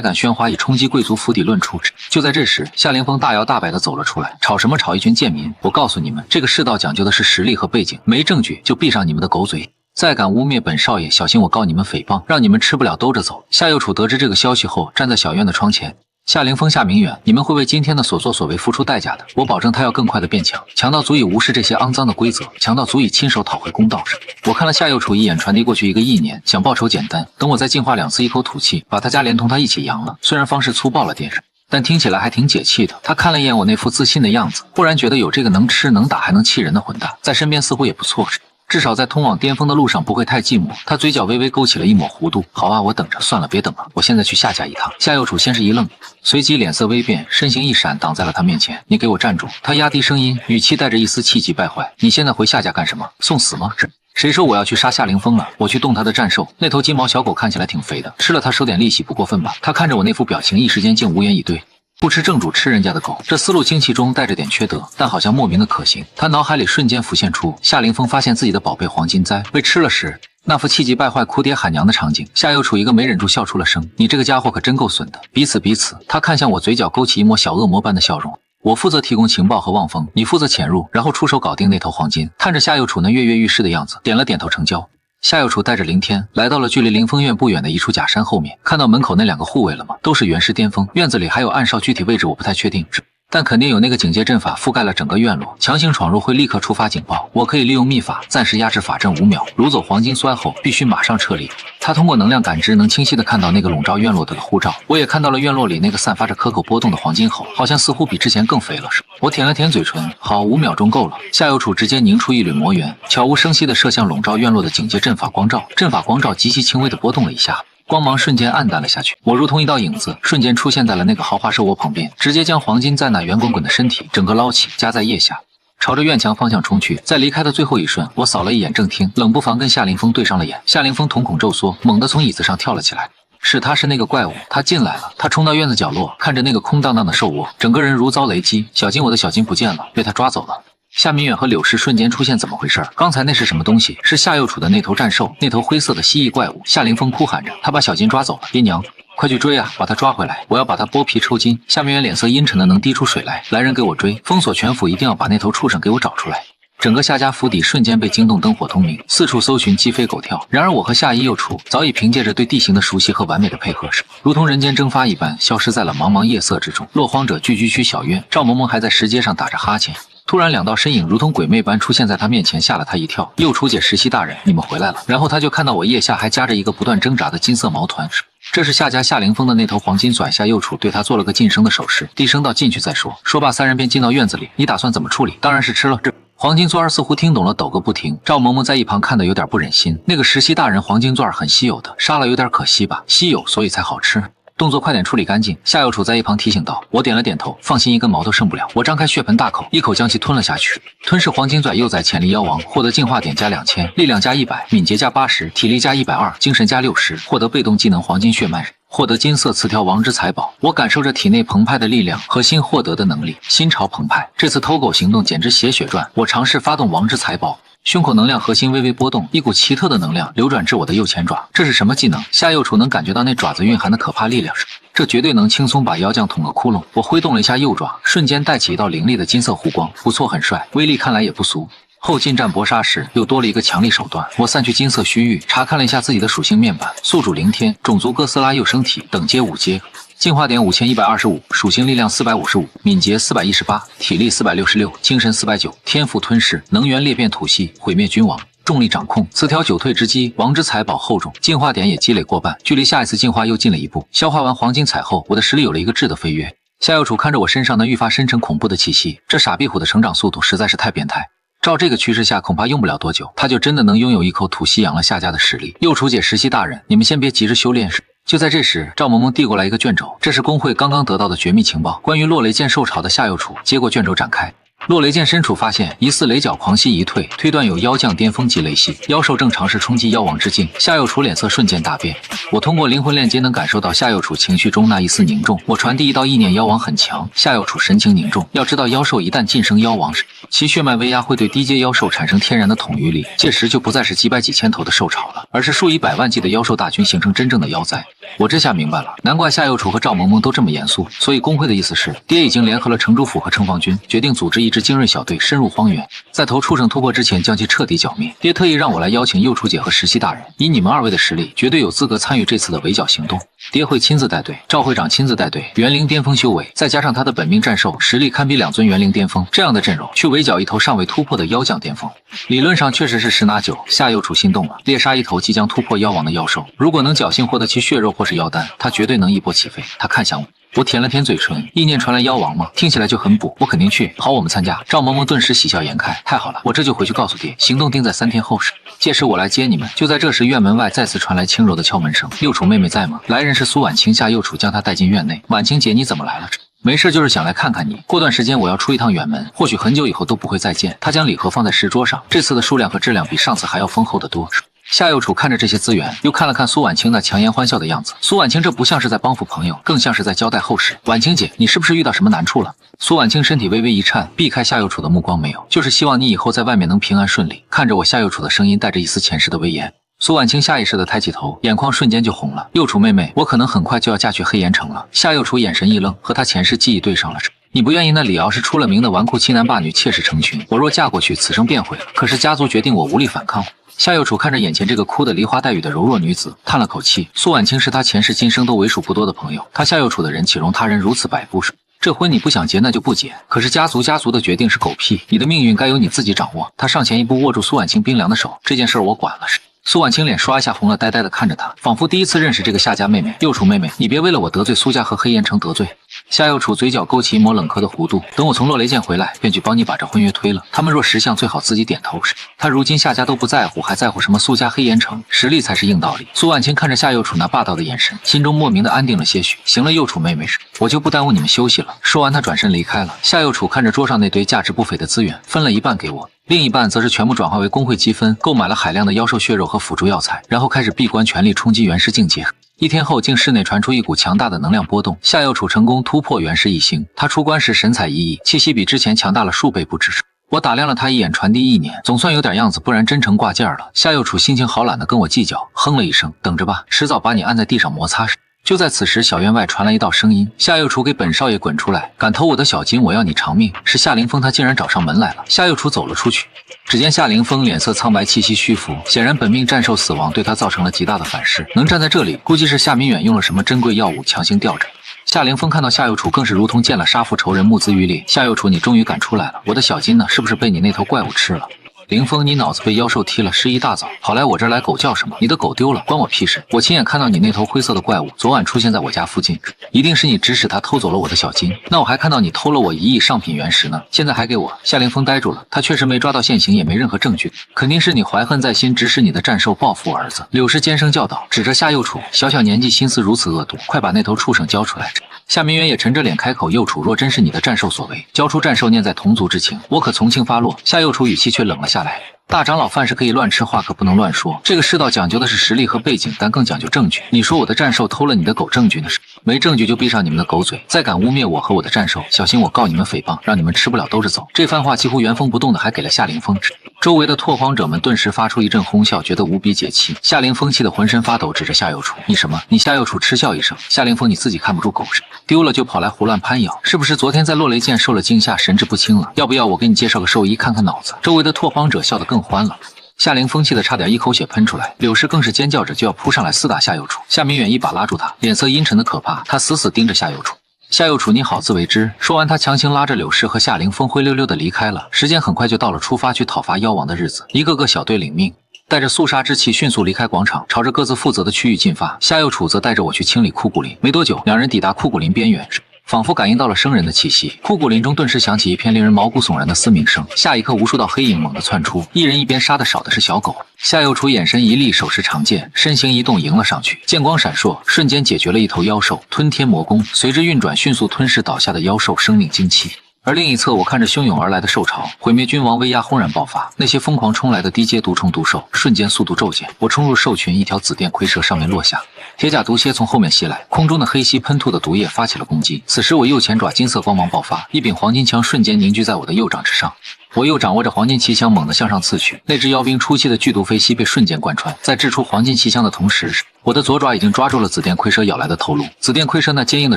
敢喧嘩，以衝擊貴族府邸論處。就在這時，夏凌風大搖大擺地走了出來，吵什麼吵？一群賤民！我告訴你們，這個世道講究的是實力和背景，沒證據就閉上你們的狗嘴。再敢污蔑本少爺，小心我告你們誹謗，讓你們吃不了兜着走。夏右楚得知這個消息後，站在小院的窗前。夏凌風、夏明遠，你們會為今天的所作所為付出代價的。我保證他要更快的變強，強到足以無視這些骯髒的規則，強到足以親手討回公道。我看了夏右楚一眼，傳遞過去1個意念，想報仇簡單，等我再淨化2次，一口吐氣，把他家連同他一起揚了。雖然方式粗暴了點，但聽起來還挺解氣的。他看了一眼我那副自信的样子，忽然觉得有這個能吃能打還能氣人的混蛋在身邊似乎也不錯，至少在通往巔峰的路上不會太寂寞。他嘴角微微勾起了一抹弧度。好啊，我等着。算了，別等了，我現在去夏家一趟。夏右楚先是一愣，隨即臉色微變，身形一閃，擋在了他面前。你給我站住！他壓低聲音，語氣帶着一絲氣急敗壞。你現在回夏家幹什麼？送死嗎？誰說我要去殺夏凌風了？我去動他的戰獸。那頭金毛小狗看起來挺肥的，吃了它收點利息不過分吧？他看着我那副表情，一時間竟無言以對。不吃正主吃人家的狗，這思路清奇中帶着點缺德，但好像莫名的可行。他腦海裡瞬間浮現出夏凌風發現自己的寶貝黄金栽被吃了時那副气急敗壞哭爹喊娘的場景。夏右楚一个没忍住笑出了声。你这個家伙可真夠損的。彼此，他看向我，嘴角勾起一抹小惡魔般的笑容。我負責提供情報和望風，你負責潛入，然後出手搞定那頭黃金。看着夏右楚那躍躍欲試的樣子，點了點頭成交。夏右楚帶着凌天來到了距離凌風院不遠的一處假山後面，看到門口那兩個護衛了嗎？都是元師巔峰，院子裡還有暗哨，具體位置我不太確定，但肯定有那個警戒陣法覆蓋了整個院落，強行闖入會立刻觸發警報。我可以利用秘法暫時壓制法陣5秒，擄走黃金酸後必須馬上撤離。他通過能量感知能清晰地看到那個籠罩院落的護罩，我也看到了院落裡那個散發着可口波動的黃金猴，好像似乎比之前更肥了。我舔了舔嘴唇，好，5秒鐘夠了。夏右楚直接凝出一縷魔元，悄無聲息地射向籠罩院落的警戒陣法光罩，陣法光罩極其輕微地波動了一下，光芒瞬間暗淡了下去，我如同一道影子，瞬間出現在了那個豪華獸窩旁邊，直接將黃金在那圓滾滾的身體整個撈起，夾在腋下，朝着院牆方向衝去。在離開的最後一瞬，我掃了一眼正廳，冷不防跟夏凌風對上了眼。夏凌風瞳孔驟縮，猛地從椅子上跳了起來。是那個怪物，他進來了。他衝到院子角落，看着那個空蕩蕩的獸窩，整個人如遭雷擊。小金，我的小金不見了，被他抓走了。夏明遠和柳氏瞬間出現，怎麼回事？剛才那是什麼東西？是夏右楚的那頭戰獸，那頭灰色的蜥蜴怪物。夏凌風哭喊着，他把小金抓走了。爹娘，快去追啊，把他抓回來，我要把他剝皮抽筋。夏明遠臉色陰沉的能滴出水來，來人給我追，封鎖全府，一定要把那頭畜生給我找出來。整個夏家府邸瞬間被驚動，燈火通明，四處搜尋，雞飛狗跳。然而我和夏一右楚早已憑借着對地形的熟悉和完美的配合，如同人間蒸發一般，消失在了茫茫夜色之中。落荒者聚居區小院，趙萌萌還在石階上打着哈欠。突然兩道身影如同鬼魅般出現在他面前，嚇了他一跳。右楚姐、石溪大人，你們回來了。然後他就看到我腋下還夾着一個不斷掙扎的金色毛團，這是夏家夏凌風的那頭黃金隼。夏右楚對他做了個噤聲的手勢，低聲道進去再說。說罷三人便進到院子裡。你打算怎麼處理？當然是吃了。這黃金鑽兒似乎聽懂了，抖個不停。趙萌萌在一旁看得有點不忍心，那個石溪大人黃金鑽兒很稀有的，殺了有點可惜吧？稀有所以才好吃，動作快點處理乾淨。夏右楚在一旁提醒道。我點了點頭，放心，一根毛都剩不了。我張開血盆大口，一口將其吞了下去。吞噬黃金鑽幼崽潛力妖王，獲得進化點加2000，力量加100，敏捷加80，體力加120，精神加60，獲得被動技能黃金血脈，獲得金色磁條王之財寶。我感受着體內澎湃的力量和新獲得的能力，心潮澎湃。這次偷狗行動簡直血血賺。我嘗試發動王之財寶，胸口能量核心微微波動，一股奇特的能量流轉至我的右前爪。這是什麼技能？夏右楚能感覺到那爪子蘊含的可怕力量，這絕對能輕鬆把妖將捅個窟窿。我揮動了一下右爪，瞬間帶起一道凌厲的金色弧光，不錯，很帥，威力看來也不俗。後近戰搏殺時又多了一個強力手段。我散去金色虛域，查看了一下自己的屬性面板，宿主凌天，種族哥斯拉幼生體，等階5階，進化點5125，屬性力量455，敏捷418，體力466，精神490，天賦吞噬，能源裂變吐息，毀滅君王，重力掌控，磁條久退之機，王之財寶厚重，進化點也積累過半，距離下一次進化又近了一步。消化完黃金彩後，我的實力有了一個質的飛躍。夏右楚看着我身上那愈發深沉恐怖的氣息，這傻逼虎的成長速度實在是太變態。照這個趨勢下，恐怕用不了多久，他就真的能擁有一口土西養了夏家的實力。右楚姐、石溪大人，你們先別急着修煉。就在這時，趙萌萌遞過來一個卷軸，這是工會剛剛得到的絕密情報，關於落雷劍受潮的夏右楚。接過卷軸展開，落雷劍身處發現疑似雷角狂蜥一退，推斷有妖將巔峰級雷蜥，妖獸正嘗試衝擊妖王之境。夏右楚臉色瞬間大變，我通過靈魂鏈接能感受到夏右楚情緒中那一絲凝重。我傳遞一道意念，妖王很強。夏右楚神情凝重，要知道妖獸一旦晉升妖王時，其血脈威壓會對低階妖獸產生天然的統御力，屆時就不再是幾百幾千頭的獸潮了，而是數以百萬計的妖獸大軍形成真正的妖災。我這下明白了，難怪夏右楚和趙萌萌都這麼嚴肅。所以工會的意思是，爹已經聯合了城主府和城防軍，決定組織一支精銳小隊深入荒原，在頭畜生突破之前將其徹底剿滅。爹特意讓我來邀請右楚姐和石溪大人，以你們二位的實力，絕對有資格參與這次的圍剿行動。爹會親自帶隊，趙會長親自帶隊，元靈巔峰修為，再加上他的本命戰獸，實力堪比2尊元靈巔峰，這樣的陣容去圍剿一頭尚未突破的妖將巔峰，理論上確實是10拿9。夏右楚心動了，獵殺一頭即將突破妖王的妖獸，如果能僥倖獲得其血肉或是妖丹，他絕對能一波起飛。他看向我，我舔了舔嘴唇，意念傳來妖王嗎？聽起來就很補，我肯定去。好，我們參加。趙萌萌頓時喜笑顏開，太好了，我這就回去告訴爹，行動定在3天後。屆時我來接你們。就在这時，院門外再次傳來輕柔的敲門聲。幼楚妹妹在嗎？来人是蘇婉清。夏幼楚將她帶進院內。婉清姐，你怎麼來了？沒事，就是想來看看你。過段時間我要出一趟遠門，或許很久以後都不會再見。他將禮盒放在石桌上，這次的數量和質量比上次還要豐厚得多。夏幼楚看着這些資源，又看了看蘇婉清那强顏歡笑的樣子。蘇婉清這不像是在幫扶朋友，更像是在交代後事。婉清姐，你是不是遇到什麼難處了？蘇婉清身體微微一顫，避開夏幼楚的目光，沒有，就是希望你以後在外面能平安順利。看着我，夏幼楚的声音帶着一絲前世的威嚴。蘇婉清下意識地抬起頭，眼眶瞬間就紅了。幼楚妹妹，我可能很快就要嫁去黑岩城了。夏幼楚眼神一愣，和她前世記憶對上了。你不願意那李敖是出了名的紈絝欺男霸女，妾室成群。我若嫁過去，此生便毁了。可是家族決定，我無力反抗。夏幼楚看着眼前這個哭得梨花帶雨的柔弱女子，嘆了口氣。蘇婉清是她前世今生都為數不多的朋友，她夏幼楚的人豈容他人如此擺布？這婚你不想結那就不結，可是家族的決定是狗屁，你的命運該由你自己掌握。他上前一步握住蘇婉清冰涼的手，這件事我管了。蘇婉清臉刷一下紅了，呆呆地看着他，仿佛第一次認識這個夏家妹妹。幼楚妹妹，你別為了我得罪蘇家和黑岩城得罪。夏幼楚嘴角勾起一抹冷剋的弧度，等我從落雷劍回來，便去幫你把這婚約推了。他們若識相，最好自己點頭。他如今夏家都不在乎，還在乎什麼蘇家黑岩城？實力才是硬道理。蘇婉清看着夏幼楚那霸道的眼神，心中莫名的安定了些許。行了，幼楚妹妹，我就不耽誤你們休息了。說完，他轉身離開了。夏幼楚看着桌上那堆價值不菲的資源，分了一半給我。另一半則是全部轉化為工會積分，購買了海量的妖獸血肉和輔助藥材，然後開始閉關全力衝擊元師境界。1天後，境室內傳出一股強大的能量波動，夏幼楚成功突破元師一星。他出關時神采奕奕，氣息比之前強大了数倍不止。我打量了他一眼，傳遞意念，總算有點樣子，不然真成掛件了。夏幼楚心情好，懶得跟我計較，哼了一聲，等着吧，遲早把你按在地上摩擦。就在此时，小院外傳来一道聲音：夏幼楚，給本少爺滾出来！敢偷我的小金，我要你偿命！是夏凌風，他竟然找上門來了。夏幼楚走了出去，只見夏凌風臉色蒼白，氣息虛浮，顯然本命戰獸死亡對他造成了極大的反噬。能站在這裡，估計是夏明遠用了什麼珍貴藥物強行吊着。夏凌風看到夏幼楚，更是如同見了殺父仇人，目眦欲裂。夏幼楚，你終於敢出來了，我的小金呢？是不是被你那頭怪物吃了？凌風，你腦子被妖獸踢了，是一大早跑來我這兒來狗叫什麼？你的狗丟了，關我屁事！我親眼看到你那頭灰色的怪物昨晚出現在我家附近，一定是你指使他偷走了我的小金。那我還看到你偷了我1億上品原石呢，現在還給我！夏凌風呆住了，他確實沒抓到現行，也沒任何證據，肯定是你懷恨在心，指使你的戰獸報復我兒子。柳氏尖聲叫道，指着夏幼楚，小小年紀心思如此惡毒，快把那頭畜生交出來！夏明遠也沉着臉開口，幼楚，若真是你的戰獸所為，交出戰獸，念在同族之情，我可從輕發落。夏幼楚語氣卻冷了下來。大長老飯是可以亂吃，話可不能亂說。這個世道講究的是實力和背景，但更講究證據。你說我的戰獸偷了你的狗，證據呢？沒證據就閉上你們的狗嘴！再敢污蔑我和我的戰獸，小心我告你們誹謗，讓你們吃不了兜着走。這番話幾乎原封不動的還給了夏凌風。周圍的拓荒者們頓時發出一陣哄笑，覺得無比解氣。夏凌風氣得渾身發抖，指着夏幼楚：“你什麼？你夏幼楚！”嗤笑一聲：“夏凌風，你自己看不住狗屎，丟了就跑來胡亂攀咬，是不是昨天在落雷劍受了驚嚇，神志不清了？要不要我給你介紹個獸醫看看腦子？”周圍的拓荒者笑得更歡了。夏凌風氣得差點一口血噴出來，柳氏更是尖叫着就要撲上來廝打夏幼楚。夏明遠一把拉住他，臉色陰沉的可怕，他死死盯着夏幼楚。夏幼楚，你好自為之。說完，他強行拉着柳氏和夏凌風灰溜溜地離開了。時間很快就到了出發去討伐妖王的日子，一個個小隊領命，帶着肅殺之氣迅速離開廣场，朝着各自負責的區域進發。夏幼楚則帶着我去清理枯骨林。沒多久，兩人抵達枯骨林邊緣，仿佛感應到了生人的氣息，枯骨林中頓時響起一片令人毛骨悚然的嘶鳴聲。下一刻，无數道黑影猛地竄出，一人一邊，殺的少的是小狗。夏幼楚眼神一厲，手持長劍，身形一动，迎了上去。劍光閃烁，瞬間解決了一頭妖獸，吞天魔功隨之運轉，迅速吞噬倒下的妖獸生命精氣。而另一側，我看着洶湧而來的獸潮，毀滅君王威壓轟然爆發，那些瘋狂衝來的低階毒蟲毒獸瞬間速度驟減。我衝入獸群，一條紫電蝰蛇上面落下，鐵甲毒蠍從後面襲來，空中的黑蜥噴吐的毒液發起了攻擊。此時我右前爪金色光芒爆發，一柄黄金槍瞬間凝聚在我的右掌之上。我又掌握着黄金奇槍，猛地向上刺去。那只妖兵出气的剧毒飞蜥被瞬间貫穿，在掷出黄金奇槍的同時，我的左爪已經抓住了紫電蝰蛇咬來的头颅。紫電蝰蛇那坚硬的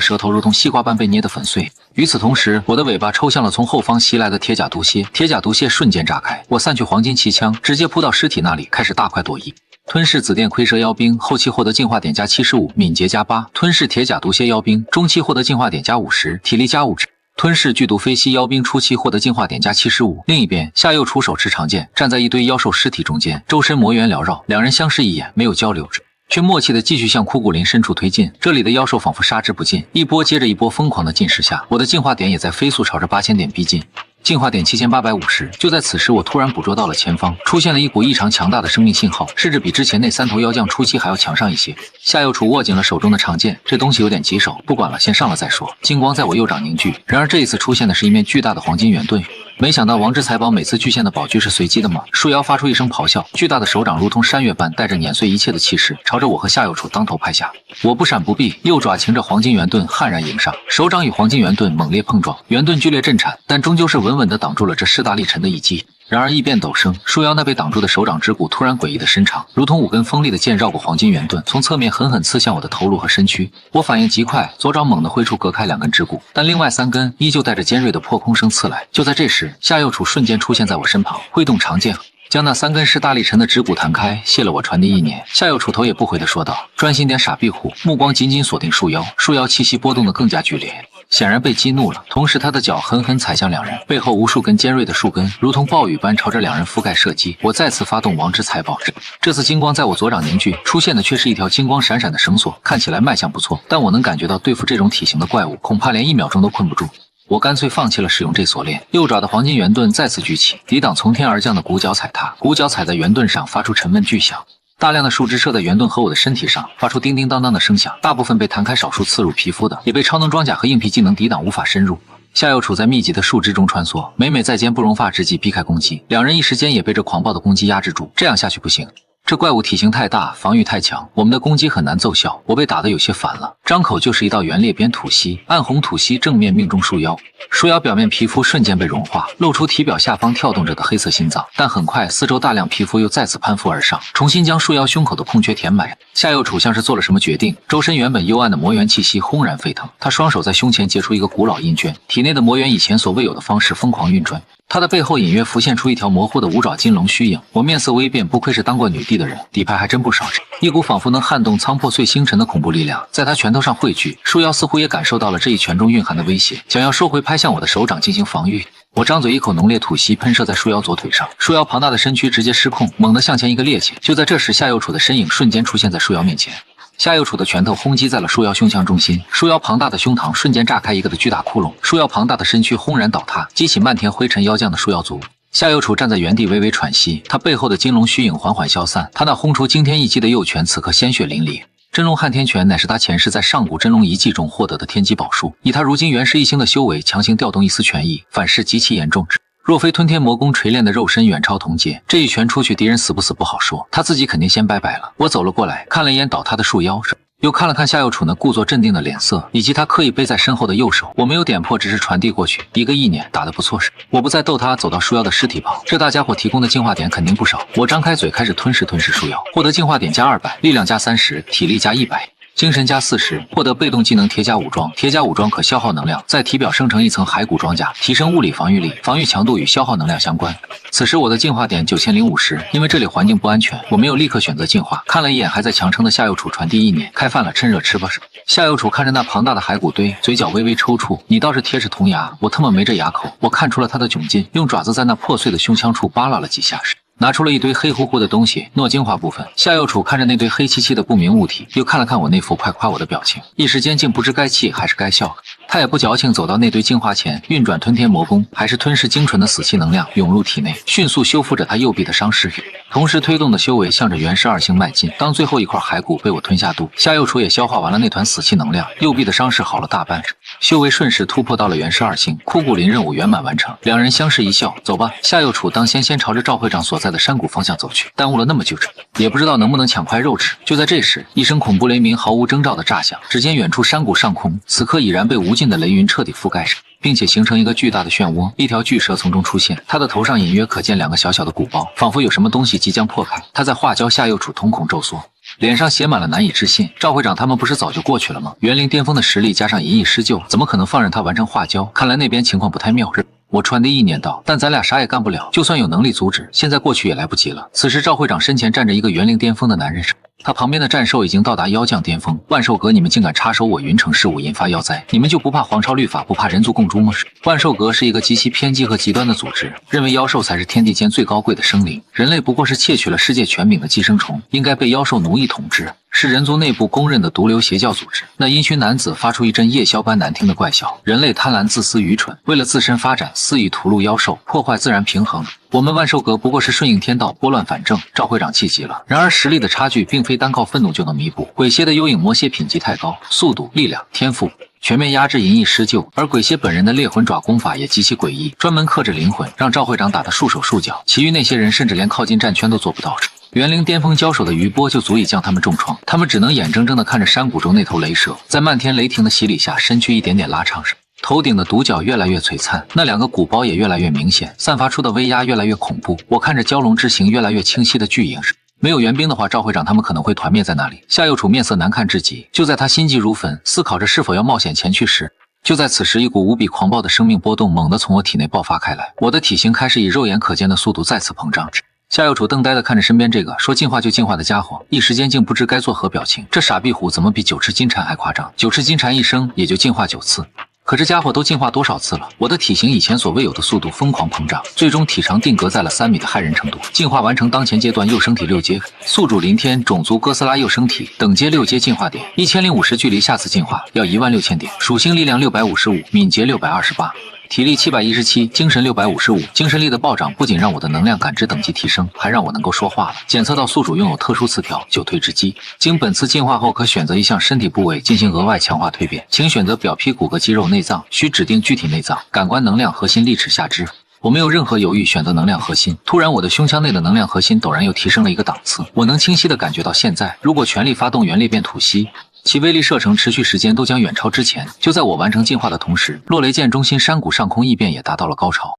舌頭如同西瓜般被捏得粉碎。與此同時，我的尾巴抽向了從後方襲來的鐵甲毒蠍，鐵甲毒蠍瞬間炸開，我散去黃金奇槍，直接撲到屍體那裡，開始大快朵頤。吞噬紫電蝰蛇妖兵，後期獲得進化點加75，敏捷加8；吞噬鐵甲毒蠍妖兵，中期獲得進化點加50，體力加5。吞噬剧毒飞蜥妖兵，初期獲得进化點加75。另一邊，夏幼楚手持長劍，站在一堆妖獸屍體中間，周身魔元缭繞，兩人相視一眼，沒有交流。卻默契地繼續向枯骨林深處推進。這裡的妖獸仿佛殺之不盡，一波接着一波瘋狂的進食下，我的進化點也在飛速朝着8000點逼近。進化點7850，就在此時，我突然捕捉到了前方出現了一股異常強大的生命信號，甚至比之前那3头妖将初期還要强上一些。夏右楚握緊了手中的长劍，這東西有點棘手，不管了，先上了再说。金光在我右掌凝聚，然而這一次出現的是一面巨大的黄金圆盾。没想到王之財寶每次巨獻的寶具是隨機的嗎？樹妖發出一聲咆哮，巨大的手掌如同山岳般帶着碾碎一切的氣勢，朝着我和夏右楚當頭拍下。我不閃不避，右爪擎着黃金圓盾悍然迎上，手掌與黃金圓盾猛烈碰撞，圓盾剧烈震顫，但終究是穩穩地擋住了這勢大力沉的一擊。然而異變陡生，樹妖那被擋住的手掌指骨突然詭異的伸長，如同5根鋒利的劍繞過黃金圓盾，從側面狠狠刺向我的頭顱和身軀。我反應極快，左掌猛地揮出隔開2根指骨，但另外3根依舊帶着尖銳的破空聲刺來。就在這時，夏右楚瞬間出現在我身旁，揮動長劍將那3根势大力沉的指骨彈開，謝了我傳遞意念。夏右楚頭也不回地說道：“專心點，傻壁虎！”目光緊緊鎖定樹妖，樹妖氣息波動得更加剧烈。顯然被激怒了，同時他的腳狠狠踩向2人，背後無數根尖銳的樹根如同暴雨般朝着2人覆蓋射擊。我再次發動王之財寶，這次金光在我左掌凝聚，出現的卻是一條金光閃閃的繩索，看起來賣相不錯，但我能感覺到對付這種體型的怪物，恐怕連1秒鐘都困不住。我乾脆放棄了使用这鎖鏈，右爪的黄金圓盾再次舉起，抵擋從天而降的鼓角踩踏。鼓角踩在圓盾上發出沉悶巨響，大量的樹枝射在圓盾和我的身體上，發出叮叮當當的聲響，大部分被彈開，少數刺入皮膚的也被超能裝甲和硬皮技能抵擋，無法深入。夏右楚在密集的樹枝中穿梭，每每在坚不容發之際避開攻擊，2人一時間也被這狂暴的攻擊壓制住。這樣下去不行，這怪物體型太大，防禦太強，我們的攻擊很難奏效。我被打得有些煩了，張口就是一道圆裂边吐息，暗红吐息正面命中树妖。树妖表面皮膚瞬間被融化，露出體表下方跳動着的黑色心臟，但很快四周大量皮膚又再次攀附而上，重新將樹妖胸口的空缺填滿。夏右楚像是做了什麼決定，周身原本幽暗的魔元氣息轟然沸騰，他雙手在胸前結出一個古老印卷，體內的魔元以前所未有的方式瘋狂運轉。他的背後隱約浮現出一條模糊的5爪金龍虛影，我面色微變，不愧是當過女帝的人，底牌還真不少。一股仿佛能撼動倉破碎星辰的恐怖力量在他拳頭上匯聚，樹妖似乎也感受到了這一拳中蘊含的威脅，想要收回拍向我的手掌進行防禦。我張嘴，一口濃烈吐息噴射在樹妖左腿上，樹妖龐大的身軀直接失控，猛地向前一個趔趄。就在這時，夏右楚的身影瞬間出現在樹妖面前。夏右楚的拳頭轟擊在了樹妖胸腔中心，樹妖龐大的胸膛瞬間炸開一個的巨大窟窿，樹妖龐大的身軀轟然倒塌，激起漫天灰塵妖將的樹妖族。夏右楚站在原地微微喘息，他背後的金龍虛影緩緩消散，他那轟出驚天一擊的右拳此刻鮮血淋漓。真龍撼天拳乃是他前世在上古真龍遺跡中獲得的天機寶術，以他如今元世一星的修為強行調動一絲拳意，反噬極其嚴重。若非吞天魔功錘煉的肉身遠超同階，這一拳出去，敵人死不死不好說，他自己肯定先拜拜了。我走了過來，看了一眼倒塌的樹妖，又看了看夏右楚那故作鎮定的臉色，以及他刻意背在身後的右手。我沒有點破，只是傳遞過去一個意念，打得不錯。我不再逗他，走到樹妖的屍體旁，這大家伙提供的進化點肯定不少。我張開嘴開始吞噬樹妖，獲得進化點加200，力量加30，體力加100。精神加40，獲得被動技能鐵甲武裝，鐵甲武裝可消耗能量，在體表生成一層骸骨裝甲，提升物理防禦力，防禦強度與消耗能量相關。此時我的進化點9050，因為這裡環境不安全，我沒有立刻選擇進化。看了一眼還在強撐的夏右楚，傳遞意念，開飯了，趁熱吃吧。夏右楚看着那龐大的骸骨堆，嘴角微微抽搐。你倒是鐵齒銅牙，我他媽沒這牙口。我看出了他的窘境，用爪子在那破碎的胸腔處扒拉了幾下，拿出了一堆黑乎乎的東西，諾精華部分。夏右楚看着那堆黑漆漆的不明物體，又看了看我那副快誇我的表情，一時間竟不知該氣還是該笑。他也不矯情，走到那堆精華前，運轉吞天魔功，還是吞噬精純的死氣能量湧入體內，迅速修復着他右臂的傷勢，同時推動的修為向着元世2星邁進。當最後一塊骸骨被我吞下肚，夏右楚也消化完了那團死气能量，右臂的傷勢好了大半，修為順勢突破到了元世2星。枯骨林任務圓滿完成，2人相視一笑，走吧。夏右楚當先朝着趙會長所在的山谷方向走去，耽誤了那麼久，也不知道能不能搶塊肉吃。就在這時，一聲恐怖雷鳴毫無徵兆的炸響，只見遠處山谷上空此刻已然被無盡的雷雲徹底覆蓋着，並且形成一個巨大的漩渦，一條巨蛇從中出現，它的頭上隱約可見2個小小的鼓包，仿佛有什麼東西即將破開。他在化焦，夏右楚瞳孔驟縮，臉上寫滿了難以置信。趙會長他們不是早就過去了嗎？元靈巔峰的實力加上一役施救，怎麼可能放任他完成化焦？看来那邊情況不太妙。我傳遞意念道，但咱倆啥也幹不了，就算有能力阻止，現在過去也來不及了。此時趙會長身前站着一個元靈巔峰的男人，他旁邊的戰獸已經到達妖將巔峰。萬獸閣，你們竟敢插手我雲城事務，引發妖災，你們就不怕皇朝律法，不怕人族共誅嗎？萬獸閣是一個極其偏激和極端的組織，認為妖獸才是天地間最高貴的生靈，人類不過是竊取了世界權柄的寄生蟲，應該被妖獸奴役統治。是人族內部公認的毒瘤邪教組織。那陰虛男子發出一陣夜宵般難聽的怪笑。人類貪婪、自私、愚蠢，為了自身發展，肆意屠戮妖獸，破壞自然平衡。我們萬獸閣不過是順應天道，撥亂反正。趙會長氣急了。然而實力的差距並非單靠憤怒就能彌補。鬼蠍的幽影魔蠍品級太高，速度、力量、天賦全面壓制銀翼施救，而鬼蠍本人的猎魂爪功法也極其詭異，專門克制靈魂，讓趙會長打得束手束腳。其餘那些人甚至連靠近戰圈都做不到。元靈巔峰交手的余波就足以将他們重创，他们只能眼睁睁地看着山谷中那頭雷蛇在漫天雷霆的洗禮下身軀一點點拉長，頭頂的獨角越來越璀璨，那兩個鼓包也越來越明顯，散發出的威壓越來越恐怖。我看着蛟龍之形越來越清晰的巨影，沒有援兵的話，趙會長他們可能會團滅在那裡。夏右楚面色難看至極，就在他心急如焚，思考着是否要冒險前去時，就在此時，一股无比狂暴的生命波动猛地从我體內爆發開來，我的體型開始以肉眼可見的速度再次膨脹。夏右楚瞪呆地看着身邊這個說進化就進化的家伙，一時間竟不知該作何表情。這傻壁虎怎麼比九翅金蟬還誇張？9翅金蟬一生也就進化9次。可這家伙都進化多少次了？我的體型以前所未有的速度瘋狂膨脹，最終體長定格在了3米的駭人程度。進化完成當前階段幼生體6階，宿主臨天，種族哥斯拉幼生體，等階6階進化點1050，距離下次進化要16000點。屬性力量655，敏捷628。體力717，精神655。精神力的暴漲不僅讓我的能量感知等級提升，還讓我能夠說話了。檢測到宿主擁有特殊詞條9退之機，經本次進化後可選擇一項身體部位進行額外強化蛻變，請選擇表皮、骨骼、肌肉、內臟，需指定具體內臟。感官能量核心利齒下肢。我沒有任何猶豫，選擇能量核心。突然我的胸腔內的能量核心陡然又提升了一個檔次，我能清晰地感覺到現在如果全力發動元裂变吐息，其威力射程持續時間都將遠超之前。就在我完成进化的同時，落雷剑中心山谷上空异变也達到了高潮。